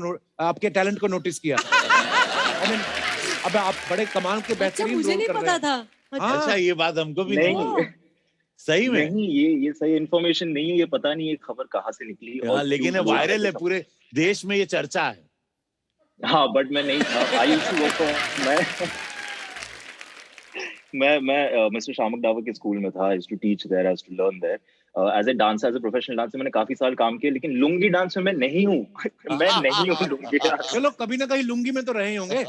आपके टैलेंट को नोटिस किया? अब आप बड़े कमाल के बेहतरीन मुझे नहीं पता था. अच्छा, ये बात हमको भी नहीं. सही में नहीं, ये सही इन्फॉर्मेशन नहीं है. ये पता नहीं ये खबर कहाँ से निकली. और लेकिन वायरल है, पूरे देश में ये चर्चा है. हाँ, बट मैं नहीं था. आई यूज्ड टू वर्क मैं मिस्टर शामक डावर के स्कूल में था. I used to teach there, I used to learn there. As a dancer, as a professional dancer मैंने काफी साल काम किया, लेकिन लुंगी डांस में मैं नहीं हूँ. मैं नहीं हूँ लुंगी डांस. चलो कभी ना कहीं लुंगी में तो रहे होंगे,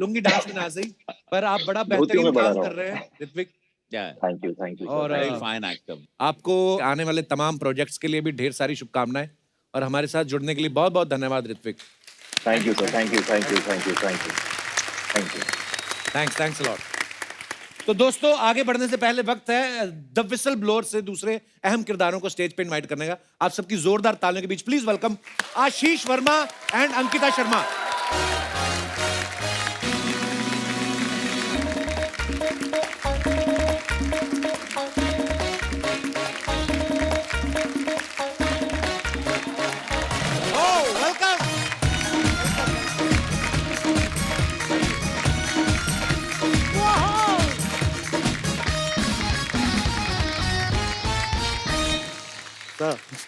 लुंगी डांस में ना सही, पर आप बड़ा बेहतरीन काम कर रहे हैं ऋत्विक. Thank you. और फाइन एक्टर. आपको आने वाले तमाम प्रोजेक्ट्स के लिए भी ढेर सारी शुभकामनाएं और हमारे साथ जुड़ने के लिए बहुत बहुत धन्यवाद Hrithik. Thank you sir. Thank you. Thanks a lot. तो दोस्तों, आगे बढ़ने से पहले वक्त है द विसल ब्लोअर से दूसरे अहम किरदारों को स्टेज पे इनवाइट करने का. आप सबकी जोरदार तालियों के बीच please welcome Ashish Verma and Ankita Sharma.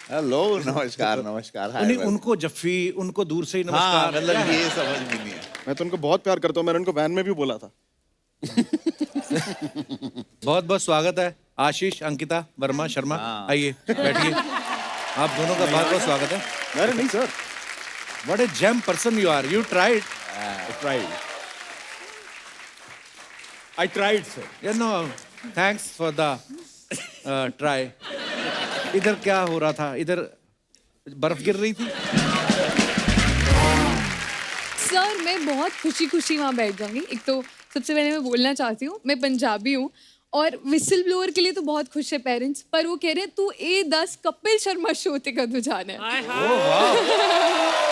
Hello, नमस्कार. उनको जफ्फी, उनको दूर से ही नमस्कार. हाँ, मतलब ये समझ में नहीं है. मैं तो उनको बहुत प्यार करता हूँ. मैंने उनको वैन में भी बोला था. बहुत बहुत स्वागत है आशीष, अंकिता वर्मा शर्मा. आइए बैठिए. आप दोनों का बहुत बहुत स्वागत है. अरे नहीं sir. What a gem person you are. You tried. I tried, sir. You know, thanks for the try. इधर क्या हो रहा था? इधर बर्फ गिर रही थी. सर मैं बहुत खुशी वहाँ बैठ जाऊंगी. एक तो सबसे पहले मैं बोलना चाहती हूँ, मैं पंजाबी हूँ और विसल ब्लोअर के लिए तो बहुत खुश है पेरेंट्स, पर वो कह रहे हैं तू A10 कपिल शर्मा शो ते कदू जाना है.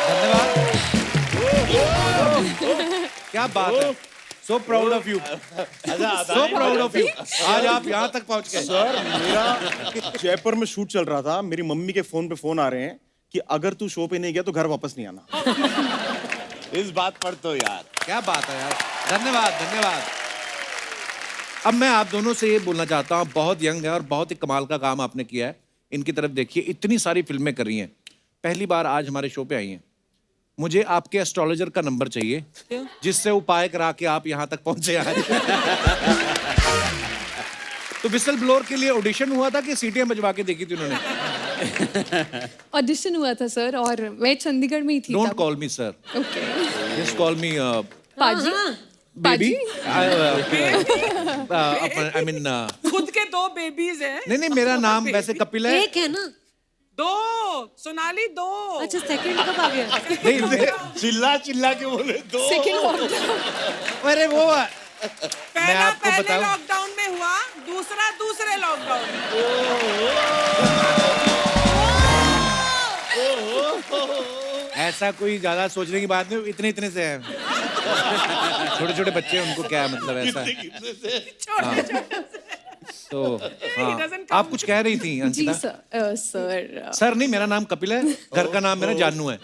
धन्यवाद. क्या बात है. So proud of you. So proud of you. आज आप यहाँ तक पहुँच गए. सर मेरा जयपुर में शूट चल रहा था. मेरी मम्मी के फोन पे फोन आ रहे हैं कि अगर तू शो पे नहीं गया तो घर वापस नहीं आना. इस बात पर तो यार क्या बात है यार, धन्यवाद धन्यवाद। अब मैं आप दोनों से ये बोलना चाहता हूँ, बहुत यंग है और बहुत ही कमाल का काम आपने किया है। इनकी तरफ देखिए, इतनी सारी फिल्में कर रही हैं, पहली बार आज हमारे शो पे आई हैं। मुझे आपके एस्ट्रोलॉजर का नंबर चाहिए, जिससे उपाय करा के आप यहाँ तक पहुंचे आज। तो विसल ब्लोअर के लिए ऑडिशन हुआ था कि सीटियां बजवा के देखी थी उन्होंने? ऑडिशन हुआ था सर, और मैं चंडीगढ़ में ही थी। Don't call me sir, okay just call मी पाजी। बेबी। पाजी? आई मीन खुद के 2 बेबीज हैं। नहीं, मेरा नाम वैसे कपिल है। एक है ना? 2 सोनाली 2। अच्छा, सेकंड कब आ गया? नहीं, चिल्ला चिल्ला के बोले दो। Second lockdown. अरे वो मैं पहला आपको पहले बताऊं, लॉकडाउन में हुआ, दूसरा दूसरे लॉकडाउन में। ऐसा कोई ज्यादा सोचने की बात नहीं, इतने इतने से हैं। छोटे छोटे बच्चे हैं, उनको क्या मतलब ऐसा है। तो हाँ, आप कुछ कह रही थी जी अंकिता? सर सर नहीं, मेरा नाम कपिल है, घर का नाम मेरा जानू है।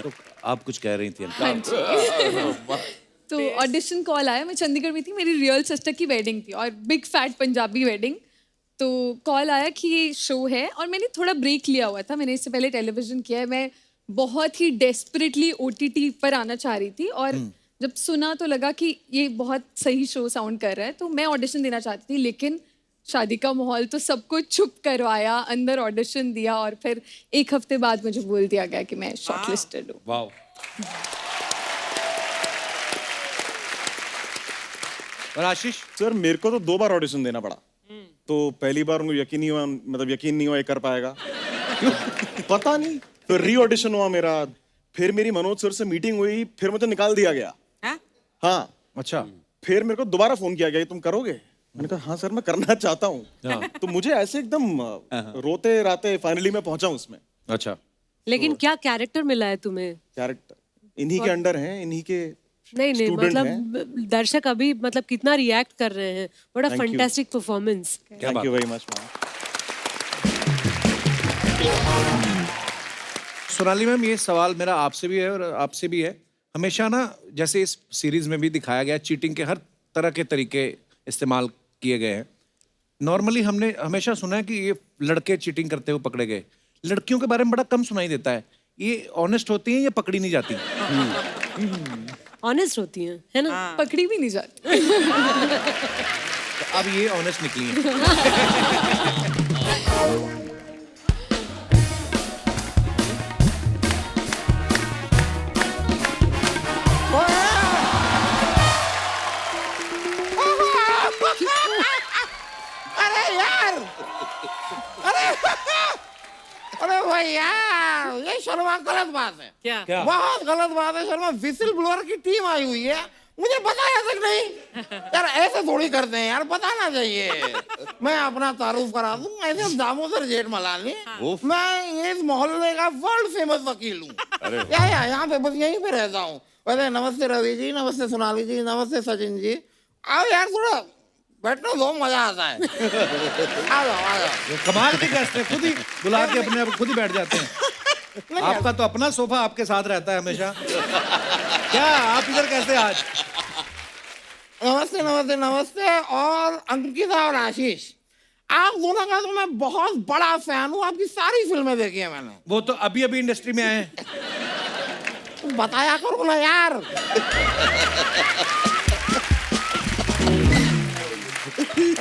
तो आप कुछ कह रही थी हाँ जी। तो ऑडिशन कॉल आया, मैं चंडीगढ़ में थी, मेरी रियल सिस्टर की वेडिंग थी और बिग फैट पंजाबी वेडिंग। तो कॉल आया कि ये शो है, और मैंने थोड़ा ब्रेक लिया हुआ था, मैंने इससे पहले टेलीविजन किया है। मैं बहुत ही डेस्परेटली OTT पर आना चाह रही थी, और जब सुना तो लगा कि ये बहुत सही शो साउंड कर रहा है, तो मैं ऑडिशन देना चाहती थी। लेकिन शादी का माहौल तो सबको चुप करवाया, अंदर ऑडिशन दिया, और फिर 1 हफ्ते बाद मुझे बोल दिया गया कि मैं शॉर्टलिस्टेड हूँ। वाह। और आशीष? सर मेरे को तो 2 बार ऑडिशन देना पड़ा। तो पहली बार उनको यकीन नहीं हुआ, मतलब यकीन नहीं हुआ ये कर पाएगा। क्यों? पता नहीं। फिर री ऑडिशन हुआ मेरा, फिर मेरी मनोज सर से मीटिंग हुई, फिर मुझे निकाल दिया गया। हाँ। अच्छा। फिर मेरे को दोबारा फोन किया गया, तुम करोगे? मैंने कहा हाँ सर, मैं करना चाहता हूँ। तो मुझे ऐसे एकदम रोते राते फाइनली मैं पहुंचा हूँ उसमें। अच्छा। लेकिन क्या कैरेक्टर मिला है तुम्हें? कैरेक्टर इन्हीं के अंडर हैं, इन्हीं के नहीं student मतलब दर्शक अभी मतलब कितना रिएक्ट कर रहे हैं, बड़ा Thank you. Fantastic performance. Thank you very much. Sonali ma'am, ये सवाल मेरा आपसे भी है और आपसे भी है। हमेशा ना, जैसे इस सीरीज में भी दिखाया गया, चीटिंग के हर तरह के तरीके इस्तेमाल किए गए हैं। नॉर्मली हमने हमेशा सुना है कि ये लड़के चीटिंग करते हुए पकड़े गए, लड़कियों के बारे में बड़ा कम सुनाई देता है। ये ऑनेस्ट होती हैं या पकड़ी नहीं जाती? ऑनेस्ट होती हैं, है ना? पकड़ी भी नहीं जाती। तो अब ये ऑनेस्ट निकली हैं। अरे यार, अरे भाई यार, ये शर्मा गलत बात है। क्या? बहुत गलत बात है शर्मा। विसिल ब्लोअर की टीम आई हुई है, मुझे बताया तक नहीं यार। ऐसे थोड़ी करते हैं यार, बताना चाहिए। मैं अपना तारुफ करा दूं, ऐसे दामोदर जेठमलानी, मैं इस मोहल्ले का वर्ल्ड फेमस वकील हूँ। यहाँ पे बस यहीं पे रहता हूँ। वैसे नमस्ते रवि जी, नमस्ते सोनाली जी, नमस्ते सचिन जी। आओ यार, थोड़ा बैठना दो, मजा आता है। आ जाओ आ जाओ। कमाल के गेस्ट हैं, खुद ही बुला के अपने आप खुद ही बैठ जाते हैं। आपका तो अपना सोफा आपके साथ रहता है हमेशा। क्या आप इधर कैसे आज? नमस्ते नमस्ते नमस्ते। और अंकिता और आशीष, आप दोनों का तो मैं बहुत बड़ा फैन हूँ, आपकी सारी फिल्में देखी है मैंने। वो तो अभी अभी इंडस्ट्री में आए हैं। तुम बताया करो ना यार।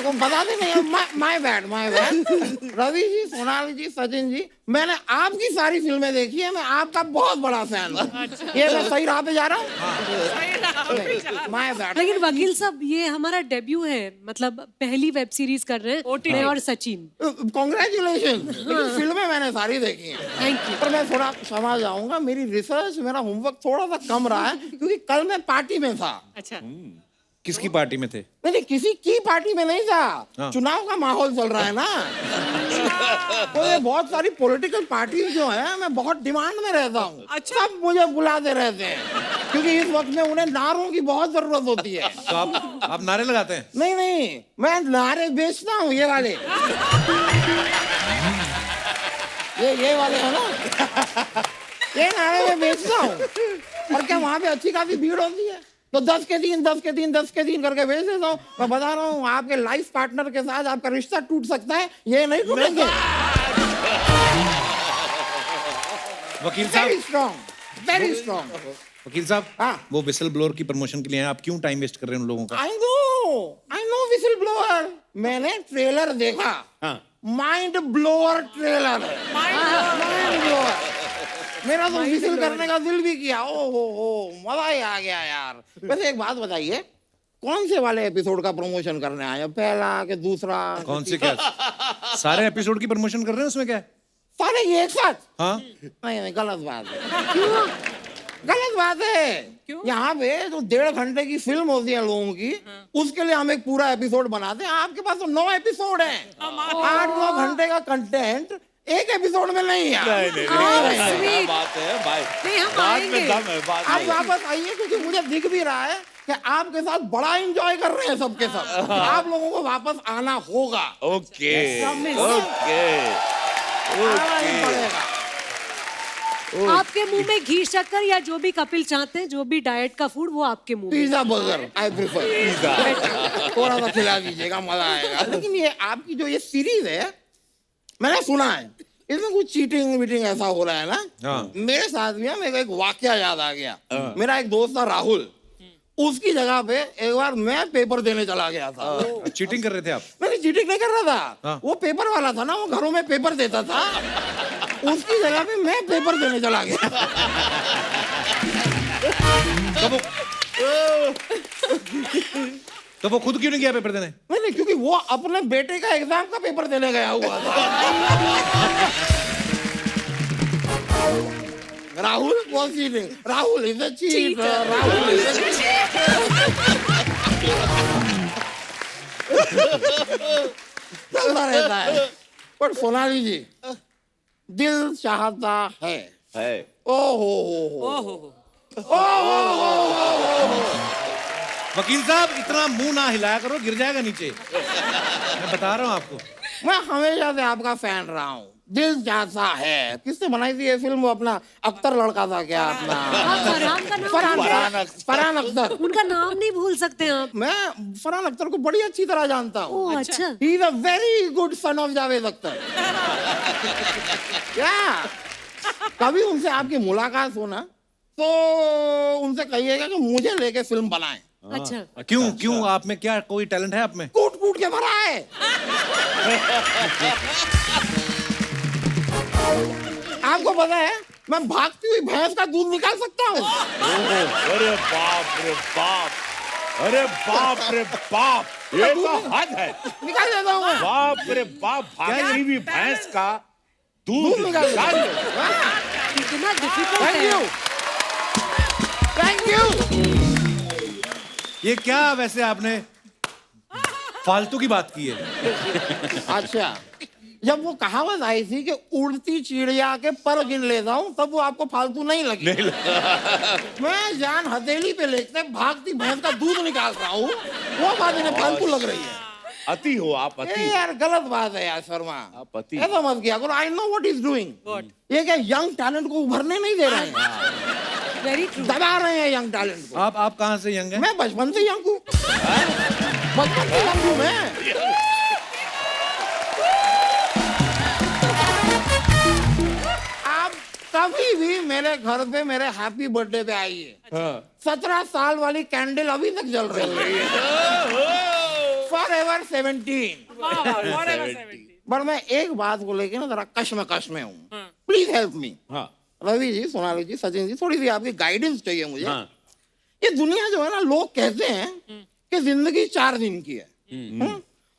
तुम बताते नहीं। My bad my bad. Ravi ji, Sonali ji, Sachin ji, मैंने आपकी सारी फिल्में देखी है, मैं आपका बहुत बड़ा फैन हूँ। ये मैं सही राह पे जा रहा हूँ? My bad. लेकिन वकील साहब, ये हमारा डेब्यू है, मतलब पहली वेब सीरीज कर रहे हैं मैं और सचिन। कॉन्ग्रेचुलेशन। फिल्में मैंने सारी देखी हैं। Thank you. पर मैं थोड़ा क्षमा चाहूंगा, मेरी रिसर्च, मेरा होमवर्क थोड़ा सा कम रहा है, क्योंकि कल मैं पार्टी में था। अच्छा। किसकी पार्टी में थे? नहीं, किसी की पार्टी में नहीं था। चुनाव का माहौल चल रहा है ना। तो ये बहुत सारी पॉलिटिकल पार्टीज जो है, मैं बहुत डिमांड में रहता हूँ। अच्छा। सब मुझे बुलाते रहते हैं, क्योंकि इस वक्त में उन्हें नारों की बहुत जरूरत होती है। तो आप नारे लगाते हैं? नहीं, मैं नारे बेचता हूँ, ये वाले। ये वाले है ना, ये नारे में बेचता हूँ। और क्या वहाँ पे अच्छी खासी भीड़ होती है, तो 10 के 3 10 के 3 10 के 3 करके भेज देता हूँ। मैं बता रहा हूँ, आपके लाइफ पार्टनर के साथ आपका रिश्ता टूट सकता है, ये नहीं टूटेंगे। वकील वेरी साहब, स्ट्रॉन्ग, वेरी स्ट्रॉन्ग। वकील साहब, हाँ। वो विसल ब्लोअर की प्रमोशन के लिए हैं, आप क्यों टाइम वेस्ट कर रहे हैं उन लोगों का? I know whistle blower. मैंने ट्रेलर देखा, mind blower trailer, mind blower. मेरा तो विसल करने का दिल भी किया। ओ हो, मजा ही आ गया यार। वैसे एक बात बताइए, कौन से वाले एपिसोड का प्रमोशन करने आए? पहला कि दूसरा? कौन से क्या? सारे एपिसोड की प्रमोशन कर रहे हैं, उसमें क्या है? सारे ये एक साथ? हाँ, नहीं, गलत बात है। क्यों गलत बात है? यहाँ पे जो 1.5 घंटे की फिल्म होती है लोगों की, उसके लिए हम एक पूरा एपिसोड बनाते हैं। आपके पास तो 9 एपिसोड है, 8-9 घंटे का कंटेंट एक एपिसोड में नहीं है। क्या बात है भाई, नहीं, हम बात में आएंगे। दम है, बात आप में। वापस आइए, क्योंकि मुझे दिख भी रहा है कि आपके साथ बड़ा एंजॉय कर रहे हैं सबके सब। आप लोगों को वापस आना होगा, ओके Promise. ओके आना ही पड़ेगा। आपके मुंह में घी शक्कर या जो भी कपिल चाहते हैं, जो भी डाइट का फूड, वो आपके मुंह में। Pizza burger I prefer. थोड़ा सा खिला दीजिएगा, मजा आएगा। लेकिन ये आपकी जो ये सीरीज है, मैंने सुना है इसमें कुछ चीटिंग वीटिंग ऐसा हो रहा है ना? हाँ। मेरे साथ भी है, मेरे को एक वाकया याद आ गया। मेरा एक दोस्त था राहुल, उसकी जगह पे एक बार मैं पेपर देने चला गया था। चीटिंग कर रहे थे आप? मैंने चीटिंग नहीं कर रहा था। हाँ। वो पेपर वाला था ना, वो घरों में पेपर देता था, उसकी जगह पे मैं पेपर देने चला गया। तो वो खुद क्यों नहीं गया पेपर देने? नहीं, क्योंकि वो अपने बेटे का एग्जाम का पेपर देने गया हुआ था। Rahul was cheating. Rahul is a cheater. Rahul is a चलता रहता है। पर सोनाली जी, दिल चाहता है। ओ हो। वकील साहब, इतना मुंह ना हिलाया करो, गिर जाएगा नीचे। मैं बता रहा हूँ आपको। मैं हमेशा से आपका फैन रहा हूँ। दिल चाहता है किसने बनाई थी ये फिल्म? वो अपना अख्तर लड़का था क्या अपना? फरहान का नाम? फरहान अख्तर। उनका नाम नहीं भूल सकते आप। मैं फरहान अख्तर को बड़ी अच्छी तरह जानता हूँ। ओह, अच्छा। He is a very good son of Javed Akhtar. क्या कभी उनसे आपकी मुलाकात हो ना, तो उनसे कहिएगा कि मुझे लेके फिल्म बनाएं। अच्छा। क्यों आप में क्या कोई टैलेंट है आप में? कूट कूट के भरा है। आपको पता है, मैं भागती हुई भैंस का दूध निकाल सकता हूँ। अरे बाप रे बाप, अरे बाप रे बाप, ये तो हद है। निकाल देता हूँ मैं। बाप रे बाप, भागती हुई भैंस का दूध निकाल निकाल लो। इतना डिफिकल्ट थैंक है। You, thank you. ये क्या वैसे आपने फालतू की बात की है? अच्छा, जब वो कहावत आई थी कि उड़ती चिड़िया के पर गिन लेता हूँ, तब वो आपको फालतू नहीं लगी? मैं जान हथेली पे लेके भागती भैंस का दूध निकाल रहा हूँ, वो बात इन्हें फालतू लग रही है। अति हो आप, ए अति। यार, गलत बात है यार शर्मा, आप अति। ऐसा मत किया करो। I know what is doing. ये क्या यंग टैलेंट को उभरने नहीं दे रहे हैं, वेरी ट्रू। दबा रहे हैं यंग टैलेंट को। आप कहाँ से यंग हैं? मैं बचपन से यंग हूँ, बचपन से यंग हूँ मैं। आप कभी भी मेरे घर पे मेरे हैप्पी बर्थडे पे आइए, 17 साल वाली कैंडल अभी तक जल रही है। फॉरएवर 17। पर मैं एक बात को लेके ना जरा कश्मकश में हूँ। Please help me. Ravi ji, Sonali ji, Sachin ji, थोड़ी सी आपकी गाइडेंस चाहिए मुझे। ये दुनिया जो है ना, लोग कहते हैं कि जिंदगी 4 दिन की है,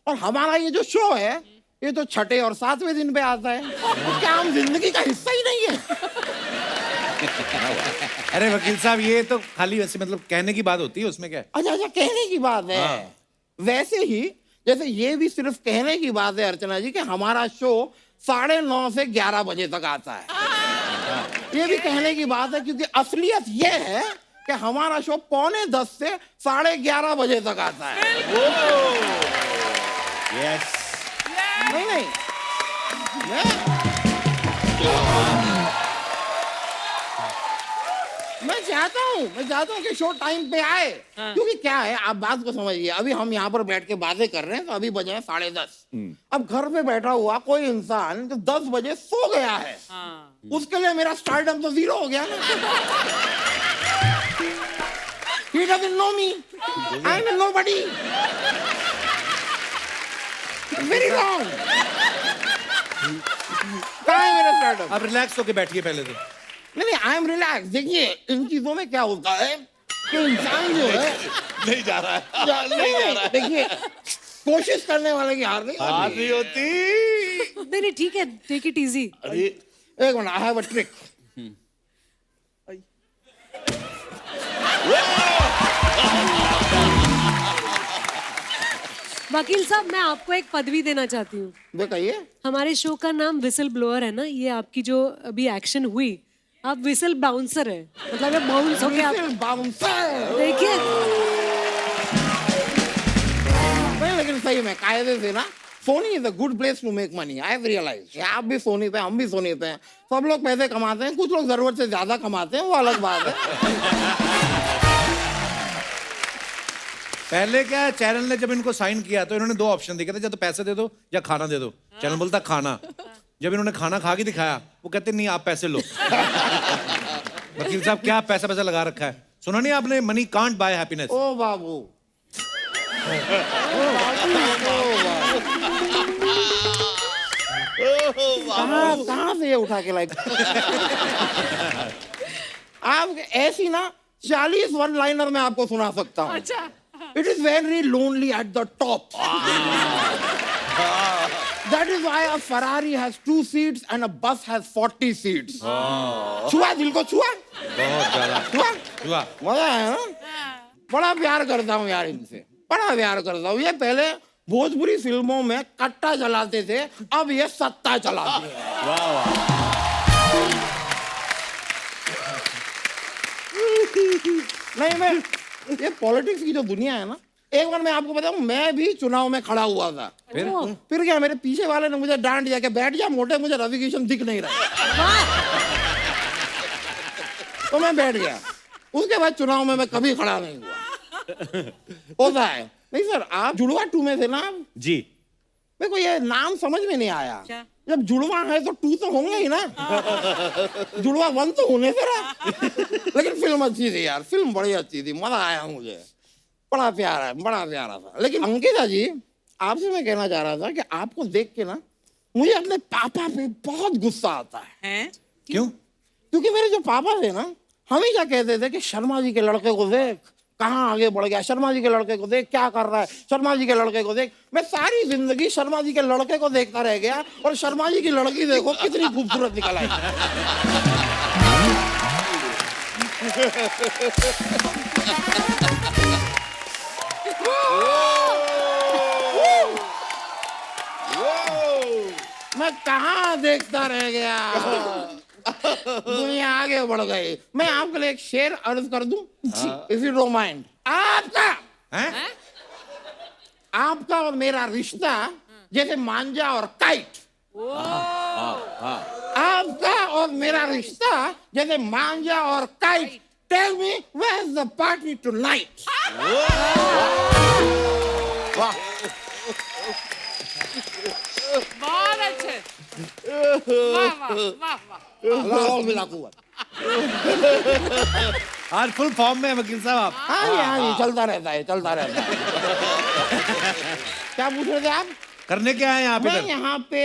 और हमारा ये जो शो है, ये तो 6ठे और 7वें दिन पे आता है। तो क्या हम जिंदगी का हिस्सा ही नहीं है? अरे वकील साहब, ये तो खाली वैसे मतलब कहने की बात होती है, उसमें क्या है? अच्छा, कहने की बात है। वैसे ही जैसे ये भी सिर्फ कहने की बात है अर्चना जी कि हमारा शो 9:30 से 11 बजे तक आता है। ये भी कहने की बात है, क्योंकि असलियत ये है कि हमारा शो 9:45 से 11:30 बजे तक आता है। यस। नहीं, मैं चाहता हूँ कि शो टाइम पे आए, क्योंकि क्या है, आप बात को समझिए, अभी हम यहाँ पर बैठ के बातें कर रहे हैं तो अभी बजे हैं 10:30। अब घर पे बैठा हुआ कोई इंसान तो 10 बजे सो गया है, उसके लिए मेरा स्टारडम तो 0 हो गया ना। He doesn't know me. I'm a nobody. Very wrong. कहाँ है मेरा स्टारडम? आप रिलैक्स होके बैठिए पहले तो। नहीं, आई एम रिलैक्स। देखिए, इन चीजों में क्या होता है कि इंसान जो है नहीं जा रहा है, नहीं जा रहा है। देखिए, कोशिश करने वाले की हार नहीं बात नहीं होती। नहीं ठीक है, टेक इट इजी। एक minute, I have a trick. वकील साहब, मैं आपको एक पदवी देना चाहती हूँ। बताइए। हमारे शो का नाम विसल ब्लोअर है ना, ये आपकी जो अभी एक्शन हुई, आप विसल बाउंसर है, मतलब ये बाउंस हो गया। बाउंसर। देखिए, नहीं, लेकिन सही में कायदे से ना, Sony is a good place to make money. I have realised. आप भी सोनी पे, हम भी सोनी पे हैं, सब लोग पैसे कमाते हैं, कुछ लोग जरूरत से ज्यादा कमाते हैं, वो अलग बात है। पहले क्या है, चैनल ने जब इनको साइन किया तो इन्होंने 2 ऑप्शन दिए थे, या तो पैसे दे दो या खाना दे दो। चैनल बोलता खाना। जब इन्होंने खाना खा के दिखाया, वो कहते नहीं आप पैसे लो। वकील साहब, क्या पैसा लगा रखा है? सुना नहीं आपने, मनी कांट बाय हैप्पीनेस। ओ बाबू, कहाँ से ये उठा के लाई? आप ऐसी ना 40 वन लाइनर में आपको सुना सकता हूँ। अच्छा। It is very lonely at the top. That is why a Ferrari has 2 seats and a bus has 40 seats. छुआ दिल को, छुआ? बहुत ज्यादा छुआ? मजा है ना? बड़ा प्यार करता हूँ यार इनसे, बड़ा प्यार करता हूँ। ये पहले भोजपुरी फिल्मों में कट्टा चलाते थे, अब ये सत्ता चलाते हैं। वाह वाह। नहीं, मैं ये पॉलिटिक्स की जो दुनिया है ना, एक बार मैं आपको बताऊं, मैं भी चुनाव में खड़ा हुआ था। फिर क्या, मेरे पीछे वाले ने मुझे डांट दिया कि बैठ जा मोटे, मुझे रवि किशन दिख नहीं रहा। तो मैं बैठ गया। उसके बाद चुनाव में मैं कभी खड़ा नहीं हुआ। होता है। नहीं सर, आप जुड़वा 2 में थे ना? जी। मेरे को ये नाम समझ में नहीं आया। जब जुड़वा है तो 2 तो होंगे ही ना। जुड़वा 1 तो होने से रहा। लेकिन फिल्म अच्छी थी यार, फिल्म बड़ी अच्छी थी, मजा आया मुझे, बड़ा प्यारा है, बड़ा प्यारा था। लेकिन अंकिता जी, आपसे मैं कहना चाह रहा था कि आपको देख के ना मुझे अपने पापा पे बहुत गुस्सा आता है। क्यों? क्योंकि मेरे जो पापा थे ना, हमेशा कहते थे कि शर्मा जी के लड़के को देख कहाँ आगे बढ़ गया, शर्मा जी के लड़के को देख क्या कर रहा है, शर्मा जी के लड़के को देख। मैं सारी जिंदगी शर्मा जी के लड़के को देखता रह गया, और शर्मा जी की लड़की देखो कितनी खूबसूरत निकल आई। मैं कहाँ देखता रह गया, दुनिया आगे बढ़ गई। मैं आपके लिए एक शेर अर्ज कर दूं, इफ यू डोंट माइंड। आपका और मेरा रिश्ता जैसे मांझा और काइट। आपका और मेरा रिश्ता जैसे मांझा और kite. Tell me where is the party tonight? वाह, बहुत अच्छे। वाह वाह वाह वाह। आज फुल फॉर्म में है वकील साहब आप। हाँ जी, चलता रहता है, चलता रहता है। क्या पूछ रहे थे आप? करने क्या है यहाँ पे? मैं यहाँ पे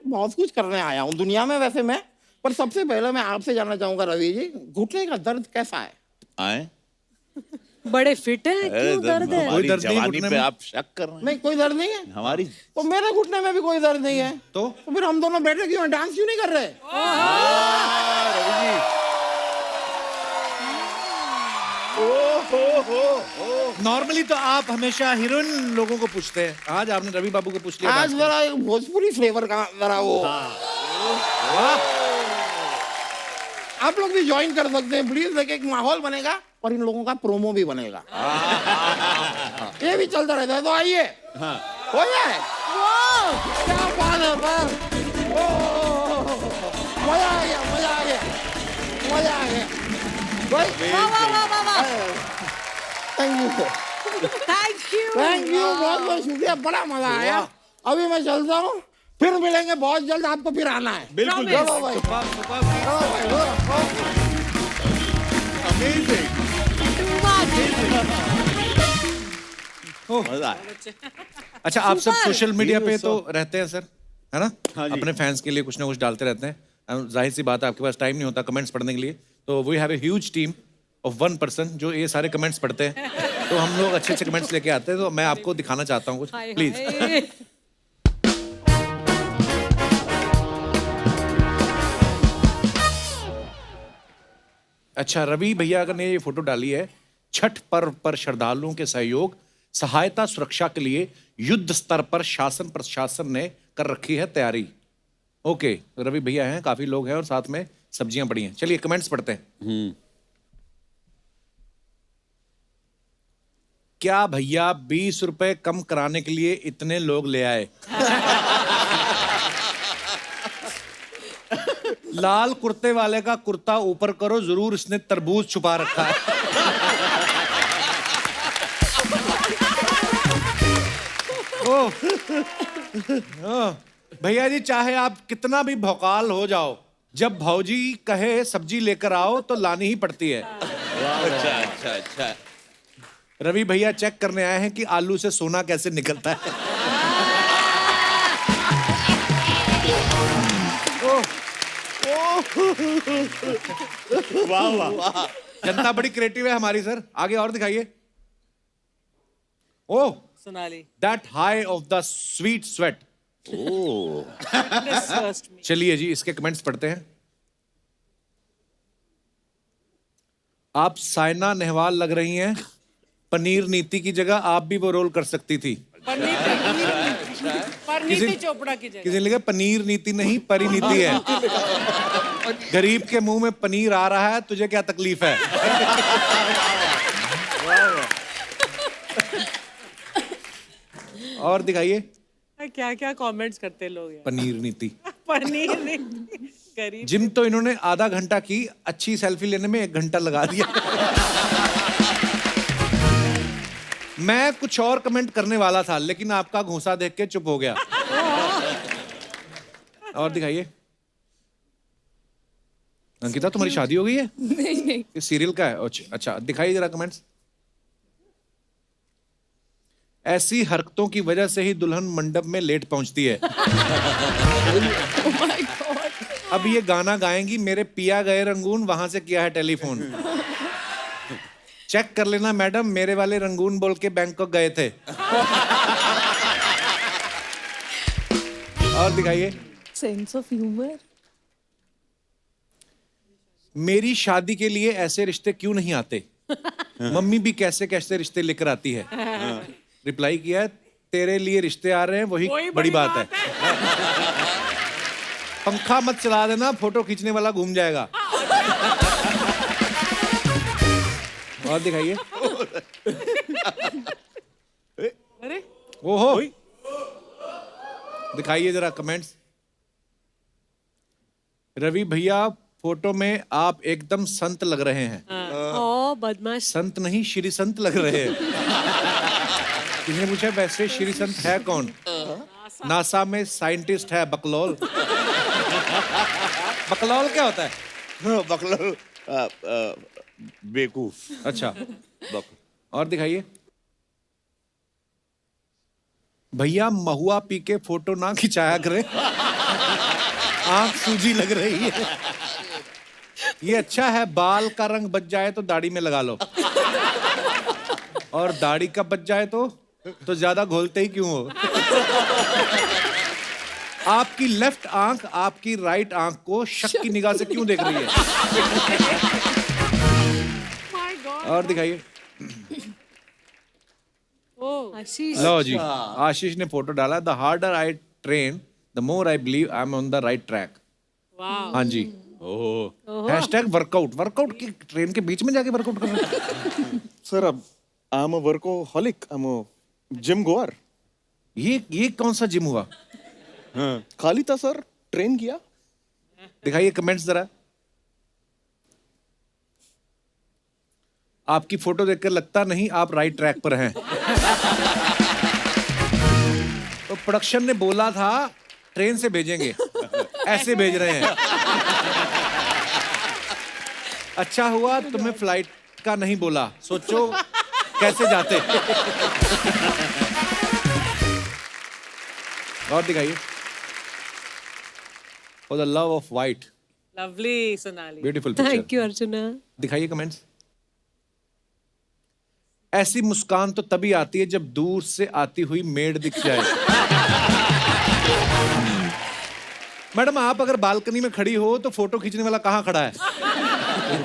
बहुत कुछ करने आया हूँ दुनिया में वैसे मैं, पर सबसे पहले मैं आपसे जानना चाहूंगा रवि जी, घुटने का दर्द कैसा है? आए? बड़े फिट है, क्यों दर्द है? हमारी दर्द नहीं जवानी घुटने पे में? आप शक कर रहे हैं? नहीं, कोई दर्द नहीं है। हमारी तो मेरे घुटने में भी कोई दर्द नहीं है, तो फिर हम दोनों बैठे क्यों, डांस क्यों नहीं कर रहे? नॉर्मली तो आप हमेशा हीरोइन लोगों को पूछते हैं, आज आपने रवि बाबू को पूछ लिया। आज जरा भोजपुरी फ्लेवर का जरा वो। आप लोग भी ज्वाइन कर सकते हैं प्लीज, देखिए एक माहौल बनेगा और इन लोगों का प्रोमो भी बनेगा। ये भी चलता रहता है, तो आइए हो जाए। क्या बात है। मजा आ गया, मजा आ गया, मजा आ गया भाई। वाह वाह वाह वाह वाह, thank you, thank you. Thank you, बहुत बहुत शुक्रिया, बड़ा मजा आया। अभी मैं चलता हूँ, फिर मिलेंगे बहुत जल्द, आपको फिर आना है। बिल्कुल चलो भाई, चलो भाई, मजा आया। अच्छा, आप सब Super! सोशल मीडिया पे तो रहते हैं सर, है ना? हाँ जी। अपने फैंस के लिए कुछ ना कुछ डालते रहते हैं। जाहिर सी बात है, आपके पास टाइम नहीं होता कमेंट्स पढ़ने के लिए, तो we have a huge team of 1 person जो ये सारे कमेंट्स पढ़ते हैं। तो हम लोग अच्छे अच्छे कमेंट्स लेके आते हैं, तो मैं आपको दिखाना चाहता हूँ कुछ, हाय प्लीज। हाय। अच्छा, रवि भैया अगर ने ये फोटो डाली है, छठ पर्व पर श्रद्धालुओं के सहयोग सहायता सुरक्षा के लिए युद्ध स्तर पर शासन प्रशासन ने कर रखी है तैयारी। ओके, रवि भैया हैं, काफी लोग हैं और साथ में सब्जियां पड़ी हैं। चलिए कमेंट्स पढ़ते हैं। क्या भैया 20 रुपए कम कराने के लिए इतने लोग ले आए? लाल कुर्ते वाले का कुर्ता ऊपर करो, जरूर इसने तरबूज छुपा रखा है। ओह, भैया जी चाहे आप कितना भी भौकाल हो जाओ, जब भौजी कहे सब्जी लेकर आओ तो लानी ही पड़ती है। अच्छा अच्छा अच्छा। रवि भैया चेक करने आए हैं कि आलू से सोना कैसे निकलता है। वाह वाह। जनता बड़ी क्रिएटिव है हमारी सर। आगे और दिखाइए। Oh, Sonali that high of the sweet sweat. First में चलिए जी, इसके कमेंट्स पढ़ते हैं। आप साइना नेहवाल लग रही हैं, पनीर नीति की जगह आप भी वो रोल कर सकती थी। परिणीति चोपड़ा की जगह। किसी ने लिखा पनीर नीति नहीं, परिनीति है। गरीब के मुंह में पनीर आ रहा है, तुझे क्या तकलीफ है? और दिखाइए। क्या क्या कमेंट्स करते लोग यार। पनीर नीति। पनीर नहीं, गरीब। जिम तो इन्होंने आधा घंटा की, अच्छी सेल्फी लेने में 1 घंटा लगा दिया। मैं कुछ और कमेंट करने वाला था, लेकिन आपका घूंसा देख के चुप हो गया। और दिखाइए। अंकिता, तुम्हारी शादी हो गई है? नहीं नहीं, ये सीरियल का है? अच्छा, दिखाइए जरा कमेंट्स। ऐसी हरकतों की वजह से ही दुल्हन मंडप में लेट पहुंचती है। oh my God. अब ये गाना गाएंगी, मेरे पिया गए रंगून, वहां से किया है टेलीफोन। चेक कर लेना मैडम, मेरे वाले रंगून बोल के बैंकॉक गए थे। और दिखाइए। Sense of humour. मेरी शादी के लिए ऐसे रिश्ते क्यों नहीं आते? मम्मी भी कैसे कैसे रिश्ते लेकर आती है। रिप्लाई किया है, तेरे लिए रिश्ते आ रहे हैं, वही बड़ी बात है। पंखा मत चला देना, फोटो खींचने वाला घूम जाएगा। और दिखाइए। अरे ओहो, दिखाइए जरा कमेंट्स। रवि भैया, फोटो में आप एकदम संत लग रहे हैं। ओ बदमाश। संत नहीं, श्री संत लग रहे हैं। किसी ने पूछा वैसे श्री संत है कौन? नासा में साइंटिस्ट है बकलोल। बकलोल क्या होता है? बकलोल बेवकूफ। अच्छा, और दिखाइए। भैया महुआ पी के फोटो ना खिंचाया करें, आंख सूजी लग रही है। ये अच्छा है, बाल का रंग बच जाए तो दाढ़ी में लगा लो, और दाढ़ी का बच जाए तो ज्यादा घोलते ही क्यों हो? आपकी लेफ्ट आंख आपकी राइट आंख को शक की निगाह से क्यों देख रही है? और दिखाइए। आशीष। लो जी, आशीष ने फोटो डाला। The harder I train, the more I believe I am on the right track. हाँ जी। Hashtag workout. वर्कआउट की ट्रेन के बीच में जाके वर्कआउट कर रहे हैं। सर, अब I am a workaholic, I am a gym गोअर। ये कौन सा जिम हुआ? हाँ, खाली था सर, ट्रेन किया। दिखाइए कमेंट्स जरा। आपकी फोटो देखकर लगता नहीं आप राइट ट्रैक पर हैं। तो प्रोडक्शन ने बोला था ट्रेन से भेजेंगे, ऐसे भेज रहे हैं। अच्छा हुआ तुम्हें फ्लाइट का नहीं बोला, सोचो कैसे जाते। और दिखाइए। For the love of white, lovely Sonali. Beautiful picture. Thank you Archana. दिखाइए कमेंट्स। ऐसी मुस्कान तो तभी आती है जब दूर से आती हुई मेड दिख जाए। मैडम आप अगर बालकनी में खड़ी हो तो फोटो खींचने वाला कहाँ खड़ा है?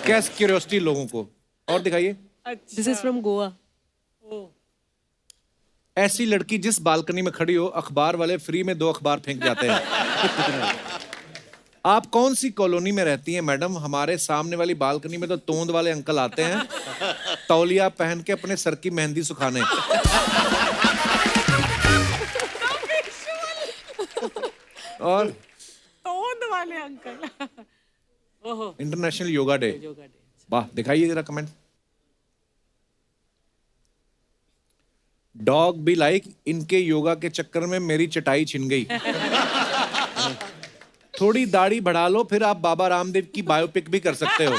कैस क्यूरियोसिटी लोगों को। और दिखाइए। This is from Goa. ऐसी लड़की जिस बालकनी में खड़ी हो अखबार वाले फ्री में 2 अखबार फेंक जाते हैं। आप कौन सी कॉलोनी में रहती हैं मैडम? हमारे सामने वाली बालकनी में तो तोंद वाले अंकल आते हैं तौलिया पहन के अपने सर की मेहंदी सुखाने। और तोंद वाले अंकल। ओहो, इंटरनेशनल योगा डे। वाह, दिखाइए जरा कमेंट। डॉग भी लाइक इनके योगा के चक्कर में मेरी चटाई छिन गई। थोड़ी दाढ़ी बढ़ा लो फिर आप बाबा रामदेव की बायोपिक भी कर सकते हो।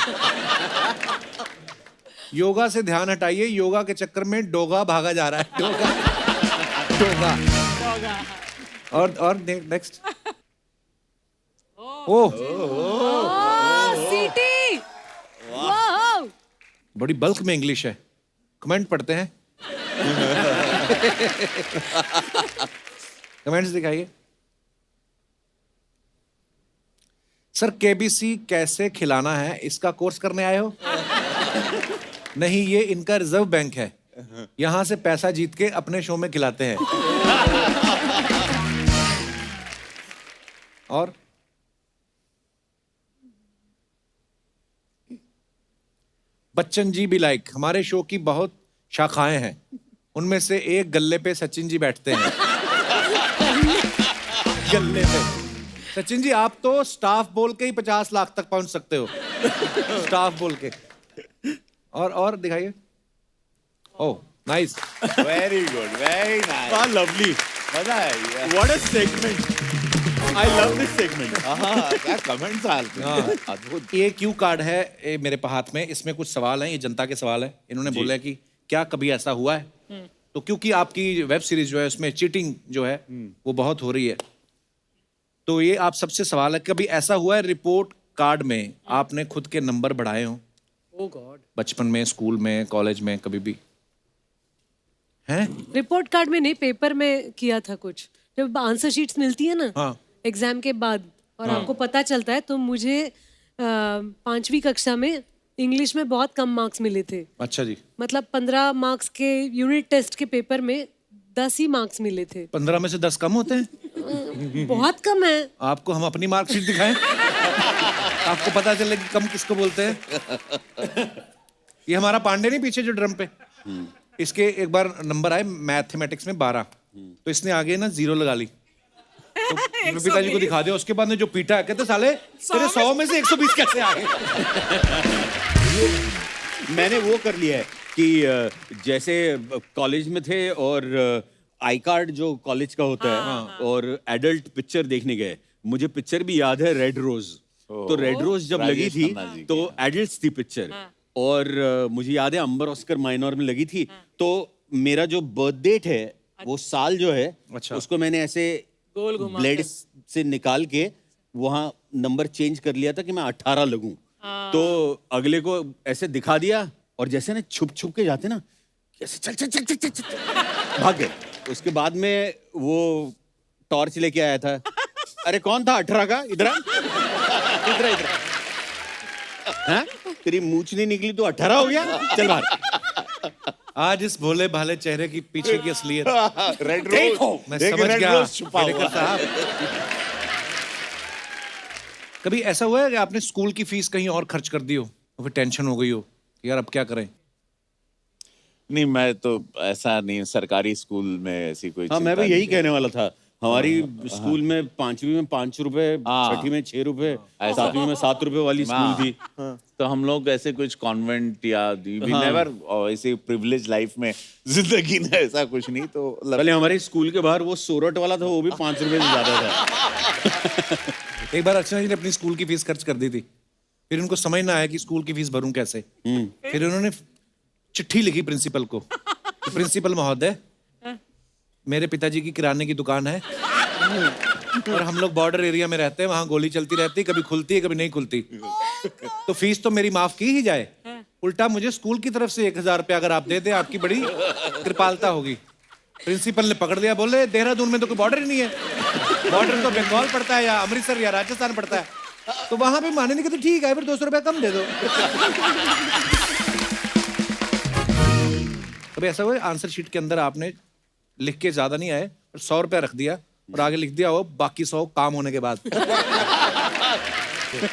योगा से ध्यान हटाइए, योगा के चक्कर में डोगा भागा जा रहा है। डोगा डोगा। और नेक्स्ट। ओह सीटी। वाओ, बड़ी बल्क में इंग्लिश है। कमेंट पढ़ते हैं। कमेंट्स दिखाइए। सर केबीसी कैसे खिलाना है इसका कोर्स करने आए हो? नहीं, ये इनका रिजर्व बैंक है, यहां से पैसा जीत के अपने शो में खिलाते हैं। और बच्चन जी भी लाइक हमारे शो की बहुत शाखाएं हैं, उनमें से एक गल्ले पे सचिन जी बैठते हैं। गल्ले पे सचिन जी आप तो स्टाफ बोल के ही 50 लाख तक पहुंच सकते हो। स्टाफ बोल के। और दिखाइए। Oh nice, very good, very nice. वाह लवली, मजा है। What a segment. I love this segment. क्या कमेंट्स आ अद्भुत। ये क्यू कार्ड है ये मेरे हाथ में, इसमें कुछ सवाल हैं, ये जनता के सवाल है। इन्होंने बोला है कि क्या कभी ऐसा हुआ है? तो क्योंकि आपकी वेब सीरीज जो है उसमें चीटिंग जो है वो बहुत हो रही है, तो ये आप सबसे सवाल है कभी ऐसा हुआ है रिपोर्ट कार्ड में आपने खुद के नंबर बढ़ाए हो? ओह गॉड। बचपन में, स्कूल में, कॉलेज में कभी भी हैं? रिपोर्ट कार्ड में नहीं, पेपर में किया था कुछ। जब आंसर शीट्स मिलती है ना हाँ। एग्जाम के बाद और आपको पता चलता है, तो मुझे 5वीं कक्षा में इंग्लिश में बहुत कम मार्क्स मिले थे। अच्छा जी। मतलब 15 मार्क्स के यूनिट टेस्ट के पेपर में 10 ही मार्क्स मिले थे। 15 में से 10 कम होते हैं? बहुत कम है। आपको हम अपनी मार्कशीट दिखाएं, आपको पता चले कि कम किसको बोलते हैं। ये हमारा पांडे नहीं पीछे जो ड्रम पे, इसके एक बार नंबर आए मैथमेटिक्स में 12, तो इसने आगे ना 0 लगा ली। तो पिताजी को दिखा दिया, उसके बाद ने जो पीटा है कहते साले तेरे 100 में से 120 कैसे आ गए? मैंने वो कर लिया है कि जैसे कॉलेज में थे और आई कार्ड जो कॉलेज का होता है और एडल्ट पिक्चर देखने गए, मुझे पिक्चर भी याद है रेड रोज। तो रेड रोज जब लगी राजेश थी खन्ना जी तो की, एडल्ट्स थी पिक्चर, और मुझे याद है अंबर ऑस्कर माइनर में लगी थी। तो मेरा जो बर्थ डेट है वो साल जो है, अच्छा। उसको मैंने ऐसे गोल घुमा ब्लेड से निकाल के वहां नंबर चेंज कर लिया था कि मैं 18 लगूं। तो अगले को ऐसे दिखा दिया, और जैसे ना छुप छुप के जाते ना, ऐसे चल चल चल चल चल, चल भाग गए। उसके बाद में वो टॉर्च लेके आया था। अरे कौन था 18 का? इधर आ, इधर इधर। हाँ? तेरी मूंछ नहीं निकली तो 18 हो गया? चल बाहर। आज इस भोले भाले चेहरे की पीछे की असलियत रेड रोज, मैं देखिए, समझ रेड गया। रोज छुपा हुआ खेड़ेकर साहब, कभी ऐसा हुआ है कि आपने स्कूल की फीस कहीं और खर्च कर दी हो और फिर टेंशन हो गई हो कि यार अब क्या करें? नहीं, मैं तो ऐसा नहीं, सरकारी स्कूल में ऐसी कोई हाँ, मैं चिंता भी यही नहीं कहने वाला था। हमारी स्कूल में 5वीं में 5 रुपए, हाँ। 6ठी में 6 रुपए, 7वीं में 7 रुपए वाली स्कूल थी। तो हम लोग ऐसे कुछ कॉन्वेंट या नेवर ऐसे प्रिविलेज लाइफ में जिंदगी में ऐसा कुछ नहीं। तो पहले हमारे स्कूल के बाहर वो सोरठ वाला था, वो भी 5 रुपए से ज्यादा था। एक बार अर्चना जी ने अपनी स्कूल की फीस खर्च कर दी थी, फिर उनको समझ ना आया कि स्कूल की फीस भरूं कैसे। फिर उन्होंने चिट्ठी लिखी प्रिंसिपल को, प्रिंसिपल महोदय मेरे पिताजी की किराने की दुकान है और हम लोग बॉर्डर एरिया में रहते हैं, वहां गोली चलती रहती, कभी खुलती है कभी नहीं खुलती, तो फीस तो मेरी माफ की ही जाए, उल्टा मुझे स्कूल की तरफ से 1000 रुपया अगर आप दे दें आपकी बड़ी कृपालता होगी। प्रिंसिपल ने पकड़ लिया, बोले देहरादून में तो कोई बॉर्डर ही नहीं है, बॉर्डर तो बंगाल पड़ता है या अमृतसर या राजस्थान पड़ता है, तो वहां पे माने नहीं कहते ठीक है फिर 200 रुपया कम दे दो। कभी ऐसा हुआ आंसर शीट के अंदर आपने लिख के ज्यादा नहीं आए और 100 रुपया रख दिया और आगे लिख दिया हो बाकी 100 काम होने के बाद?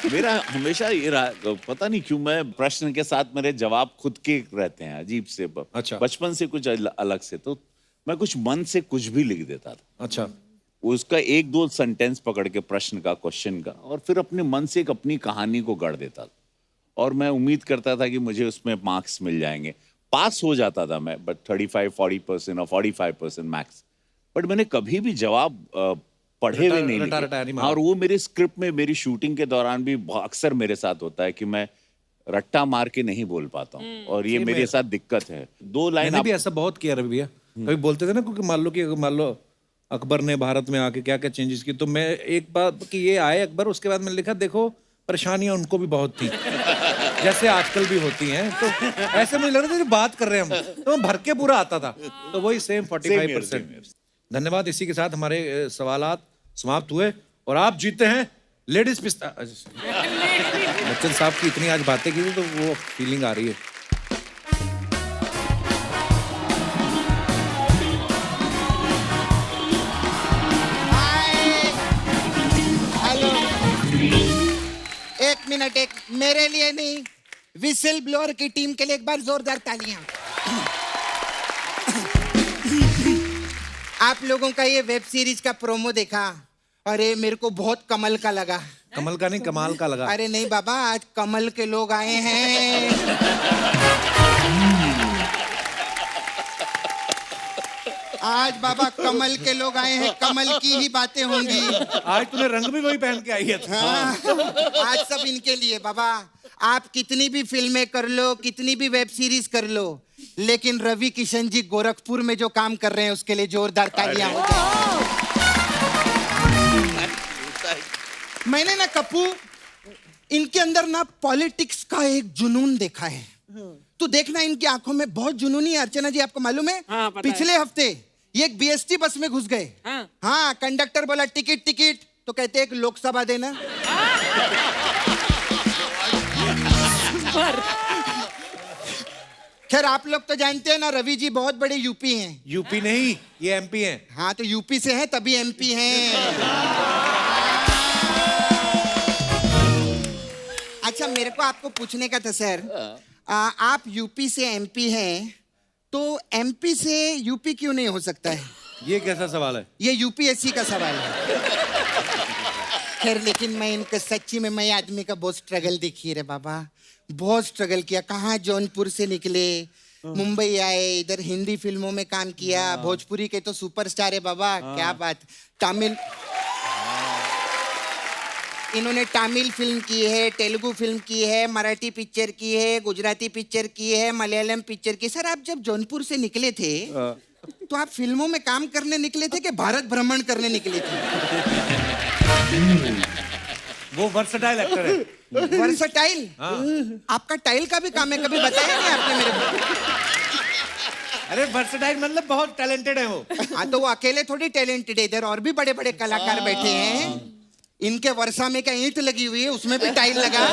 मेरा हमेशा ये रहा, पता नहीं क्यों मैं प्रश्न के साथ मेरे जवाब खुद के रहते हैं अजीब से। अच्छा। बचपन से कुछ अलग से, तो मैं कुछ मन से कुछ भी लिख देता था। अच्छा। उसका 1-2 सेंटेंस पकड़ के प्रश्न का, क्वेश्चन का, और फिर अपने मन से एक अपनी कहानी को गढ़ देता था और मैं उम्मीद करता था कि मुझे उसमें मार्क्स मिल जाएंगे। पास हो जाता था मैं, बट 35-40% और 45% मैक्स। बट मैंने कभी भी जवाब पढ़े हुए नहीं रटा लिखे। नहीं मारा। और वो मेरे स्क्रिप्ट में, मेरी शूटिंग के दौरान भी अक्सर मेरे साथ होता है कि मैं रट्टा मार के नहीं बोल पाता हूँ और ये मेरे साथ दिक्कत है। 2 लाइन मैंने भी ऐसा बहुत किया रवि भैया, कभी बोलते थे ना क्योंकि मान लो अकबर ने भारत में आके क्या क्या चेंजेस की, तो मैं एक बार कि ये आए अकबर, उसके बाद मैंने लिखा देखो परेशानियां उनको भी बहुत थी जैसे आजकल भी होती हैं, तो ऐसे मुझे लग रहा था कि बात कर रहे हैं हम, तो भर के पूरा आता था, तो वही सेम 45%। धन्यवाद। इसी के साथ हमारे सवालात समाप्त हुए और आप जीते हैं लेडीज पिस्ता। बच्चन साहब की इतनी आज बातें की थी तो वो फीलिंग आ रही है। हेलो, एक मिनट, एक मेरे लिए नहीं, विसिल ब्लोअर की टीम के लिए एक बार जोरदार तालियां। आप लोगों का ये वेब सीरीज का प्रोमो देखा, अरे मेरे को बहुत कमल का लगा। कमल का नहीं कमाल का लगा। अरे नहीं बाबा, आज कमल के लोग आए हैं। आज बाबा कमल के लोग आए हैं, कमल की ही बातें होंगी। आज तूने रंग भी वही पहन के आई है। हाँ, आज सब इनके लिए बाबा। आप कितनी भी फिल्में कर लो, कितनी भी वेब सीरीज कर लो, लेकिन रवि किशन जी गोरखपुर में जो काम कर रहे हैं उसके लिए जोरदार तालियां हो जाए। मैंने ना कप्पू, इनके अंदर ना पॉलिटिक्स का एक जुनून देखा है। तो देखना इनकी आंखों में बहुत जुनूनी है। अर्चना जी आपको मालूम है, हाँ, पता पिछले हफ्ते ये एक बीएसटी बस में घुस गए। हाँ, कंडक्टर बोला टिकट टिकट, तो कहते एक लोकसभा देना। खैर आप लोग तो जानते हैं ना, रवि जी बहुत बड़े यूपी हैं। यूपी नहीं, ये एमपी हैं। हाँ, तो यूपी से हैं तभी एमपी हैं। अच्छा, मेरे को आपको पूछने का था सर, आप यूपी से एमपी हैं, तो एमपी से यूपी क्यों नहीं हो सकता है? ये कैसा सवाल है? ये यूपीएससी का सवाल है। खैर लेकिन मैं इनका सच्ची में, मैं आदमी का बहुत स्ट्रगल देखी रे बाबा, बहुत स्ट्रगल किया। कहाँ जौनपुर से निकले, मुंबई आए, इधर हिंदी फिल्मों में काम किया, भोजपुरी के तो सुपरस्टार है बाबा, क्या बात। तमिल, इन्होंने तमिल फिल्म की है, तेलुगु फिल्म की है, मराठी पिक्चर की है, गुजराती पिक्चर की है, मलयालम पिक्चर की। सर आप जब जौनपुर से निकले थे तो आप फिल्मों में काम करने निकले थे कि भारत भ्रमण करने निकले थे? वो वर्सटाइल एक्टर है। वर्सटाइल? आपका टाइल का भी काम है, कभी बताया नहीं आपने मेरे को। अरे वर्सटाइल मतलब बहुत टैलेंटेड है वो। हाँ, तो वो अकेले थोड़ी टैलेंटेड है, इधर और भी बड़े बड़े कलाकार बैठे हैं। इनके वर्षा में क्या ईंट लगी हुई है, उसमें भी टाइल लगा।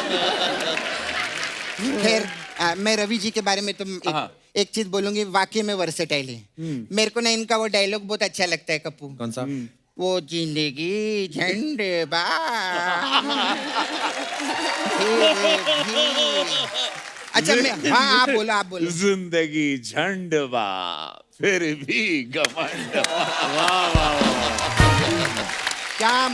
खैर मैं रवि जी के बारे में तो एक चीज बोलूंगी, वाकई में वर्सेटाइल है। मेरे को ना इनका वो डायलॉग बहुत अच्छा लगता है कप्पू। कौन सा? वो जिंदगी झंडे अच्छा मैं, हाँ आप बोलो, आप बोलो। जिंदगी झंडवा फिर भी घमंड। वाह वाह वाह। क्या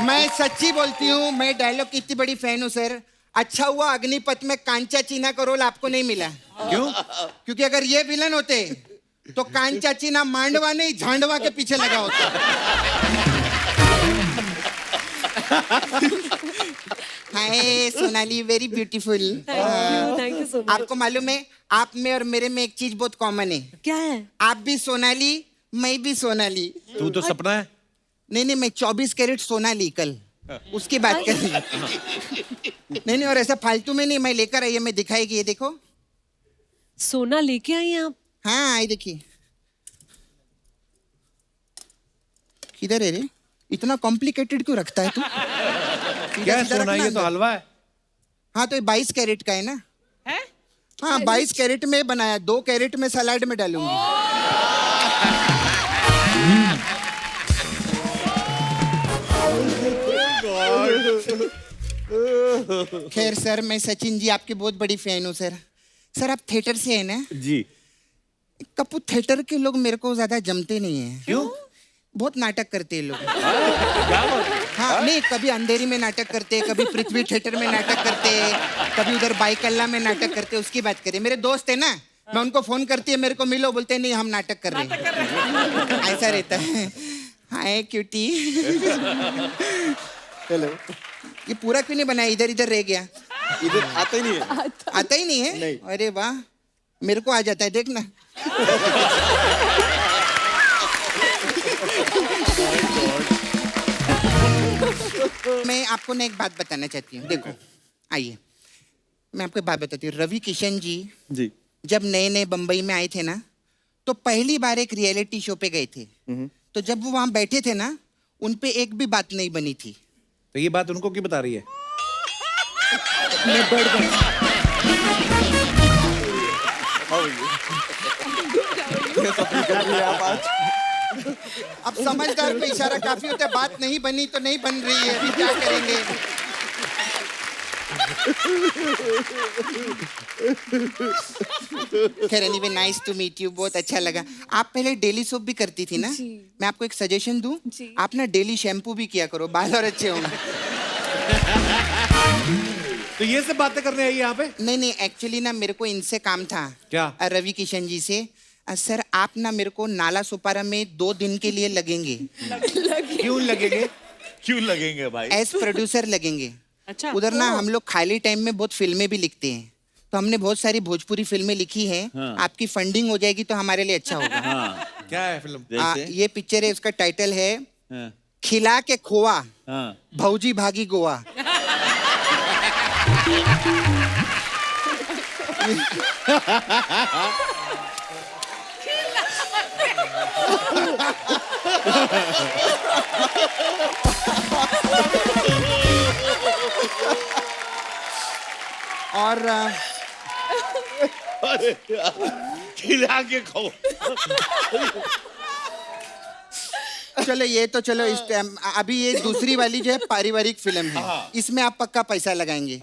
मैं सच्ची बोलती हूँ, मैं डायलॉग की इतनी बड़ी फैन हूँ सर। अच्छा हुआ अग्निपथ में कांचा चीना का रोल आपको नहीं मिला। क्यों? क्योंकि अगर ये विलन होते तो कांचा चीना मांडवा नहीं झांडवा के पीछे लगा होता। Hi Sonali, very beautiful. Thank you so much. आपको मालूम है आप में और मेरे में एक चीज बहुत कॉमन है। क्या है? आप भी सोनाली, मैं भी सोनाली। तू तो सपना है। नहीं, मैं 24 कैरेट सोना ली कल, उसकी बात कर रही हूँ। नहीं, और ऐसा फालतू में नहीं, मैं लेकर आई है, मैं दिखाएगी। ये देखो, सोना लेके आई हैं आप? हाँ आई देखिए। किधर है रे? इतना कॉम्प्लिकेटेड क्यों रखता है तू? क्या है सोना? ये तो हलवा है। हाँ तो ये 22 कैरेट का है ना? है? हाँ 22 कैरेट में बनाया, 2 कैरेट में सलाड में डालूंगी। खैर सर, मैं सचिन जी आपकी बहुत बड़ी फैन हूँ सर। सर आप थिएटर से हैं ना? जी। कपूर थिएटर के लोग मेरे को ज्यादा जमते नहीं है। क्यों? बहुत नाटक करते हैं लोग। हाँ नहीं, कभी अंधेरी में नाटक करते, कभी पृथ्वी थिएटर में नाटक करते, कभी उधर बाईकल्ला में नाटक करते। उसकी बात करें, मेरे दोस्त है ना, मैं उनको फोन करती है, मेरे को मिलो, बोलते हैं नहीं हम नाटक कर रहे हैं। ऐसा रहता है। हाय क्यूटी। हेलो। ये पूरा क्यों नहीं बनाया? इधर इधर रह गया। इधर आता ही नहीं है। आता ही नहीं है? नहीं। अरे वाह, मेरे को आ जाता है, देखना। मैं आपको ना एक बात बताना चाहती हूँ। देखो आइए, मैं आपको एक बात बताती हूँ। रवि किशन जी जी। जब नए नए बम्बई में आए थे ना, तो पहली बार एक रियलिटी शो पे गए थे। तो जब वो वहां बैठे थे ना, उन पे एक भी बात नहीं बनी थी। तो ये बात उनको क्यों बता रही है? मैं बढ़ गई। अब समझदार पे इशारा काफी होता है। बात नहीं बनी तो नहीं बन रही है, अभी क्या करेंगे? खैर anyway, nice to meet you, बहुत अच्छा लगा। आप पहले डेली सोप भी करती थी ना? जी। मैं आपको एक सजेशन दूं, जी। आप ना डेली शैम्पू भी किया करो, बाल और अच्छे होंगे। तो ये सब बातें करने आई यहाँ पे? नहीं, एक्चुअली ना मेरे को इनसे काम था। क्या? रवि किशन जी से। सर आप ना मेरे को नाला सुपारा में 2 दिन के लिए लगेंगे। क्यों लगेंगे? क्यों लगेंगे भाई? एज प्रोड्यूसर लगेंगे। अच्छा। उधर ना हम लोग खाली टाइम में बहुत फिल्में भी लिखते हैं, तो हमने बहुत सारी भोजपुरी फिल्में लिखी हैं। आपकी फंडिंग हो जाएगी तो हमारे लिए अच्छा होगा। क्या है फिल्म? ये पिक्चर है, उसका टाइटल है हाँ। खिला के खोआ, हाँ। भौजी भागी गोवा। और अरे यार, खिला के खाओ। चलो ये तो चलो, इस टाइम अभी ये दूसरी वाली जो है पारिवारिक फिल्म है, इसमें आप पक्का पैसा लगाएंगे।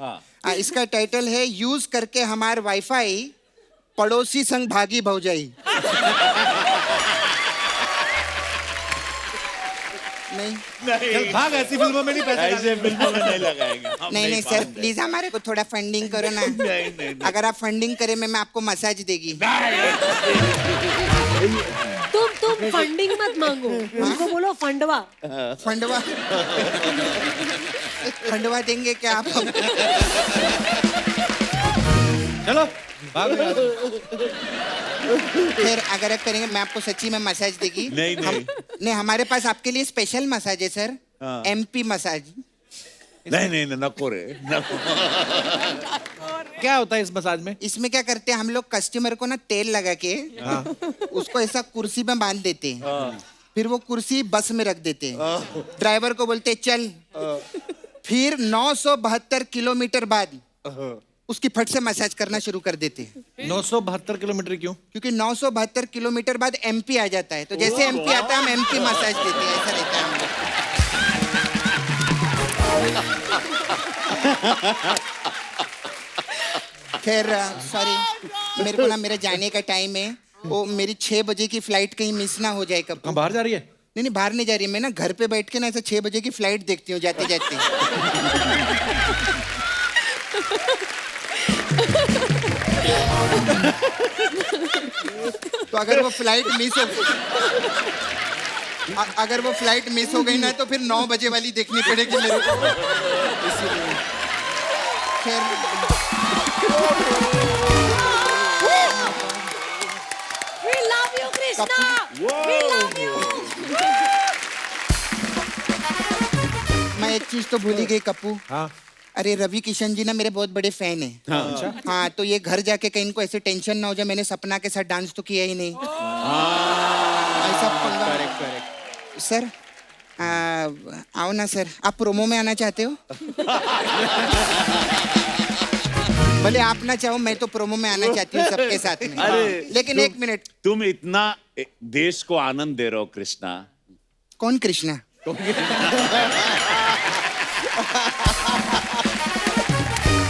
इसका टाइटल है यूज करके हमार वाईफाई, पड़ोसी संग भागी भौजाई। नहीं चल भाग, ऐसी फिल्मों में नहीं पैसे ऐसे फिल्मों में नहीं लगाएंगे हम। नहीं सर, मानते। प्लीज हमारे को थोड़ा फंडिंग करो ना। नहीं। अगर आप फंडिंग करें मैं आपको मसाज देगी। तुम फंडिंग मत मांगो, उनको बोलो फंडवा। फंडवा फंडवा देंगे क्या आप? चलो भाग यार। फिर अगर आप करेंगे मैं आपको सच्ची में मसाज देगी। नहीं। नहीं, हमारे पास आपके लिए स्पेशल मसाज है सर, MP मसाज। नहीं नको रे, नको। क्या होता है इस मसाज में? इसमें क्या करते हैं हम लोग, कस्टमर को ना तेल लगा के उसको ऐसा कुर्सी में बांध देते हैं, फिर वो कुर्सी बस में रख देते हैं, ड्राइवर को बोलते हैं चल, फिर 972 किलोमीटर बाद उसकी फट से मसाज करना शुरू कर देते हैं। 972 किलोमीटर क्यों? क्योंकि 972 किलोमीटर बाद MP आ जाता है, तो जैसे MP आता है हम MP मसाज देते हैं, ऐसा रहता है हम लोग। खैर सॉरी, मेरे को ना मेरा जाने का टाइम है, वो मेरी 6 बजे की फ्लाइट कहीं मिस ना हो जाए। कब कहाँ बाहर जा रही है? नहीं बाहर नहीं जा रही, मैं ना घर पे बैठ के ना ऐसे 6 बजे की फ्लाइट देखती हूँ जाते जाते। तो अगर वो फ्लाइट मिस हो गई ना तो फिर 9 बजे वाली देखनी पड़ेगी मेरे को। इसीलिए खैर We love you, Krishna. We love you. मैं एक चीज तो भूल ही गई कप्पू। हाँ अरे रवि किशन जी ना मेरे बहुत बड़े फैन हैं। हाँ तो ये घर जाके कहीं इनको ऐसे टेंशन ना हो जाए, मैंने सपना के साथ डांस तो किया ही नहीं। ऐसा पंगा। करेक्ट। सर आओ ना सर, आप प्रोमो में आना चाहते हो? भले आप ना चाहो, मैं तो प्रोमो में आना चाहती हूँ सबके साथ में। लेकिन एक मिनट, तुम इतना देश को आनंद दे रहे हो कृष्णा। कौन कृष्णा?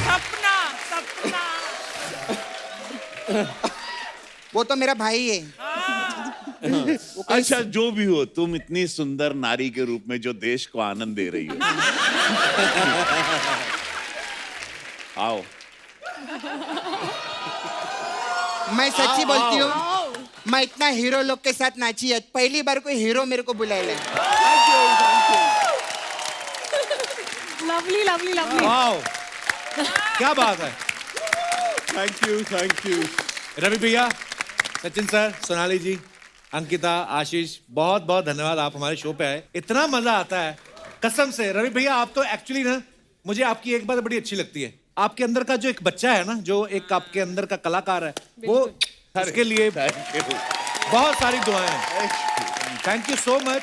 सपना वो तो मेरा भाई है। अच्छा जो भी हो, तुम इतनी सुंदर नारी के रूप में जो देश को आनंद दे रही हो। आओ। मैं सच्ची बोलती हूँ, मैं इतना हीरो लोग के साथ नाची है, पहली बार कोई हीरो मेरे को बुलाया। Lovely lovely lovely. वाओ क्या बात है। Thank you. रवि भैया, सचिन सर, सोनाली जी, अंकिता, आशीष, बहुत बहुत धन्यवाद, आप हमारे शो पे आए। इतना मजा आता है कसम से। रवि भैया आप तो एक्चुअली ना, मुझे आपकी एक बात बड़ी अच्छी लगती है, आपके अंदर का जो एक बच्चा है ना, जो एक आपके अंदर का कलाकार है, वो इसके लिए बहुत सारी दुआएं हैं। Thank you so much.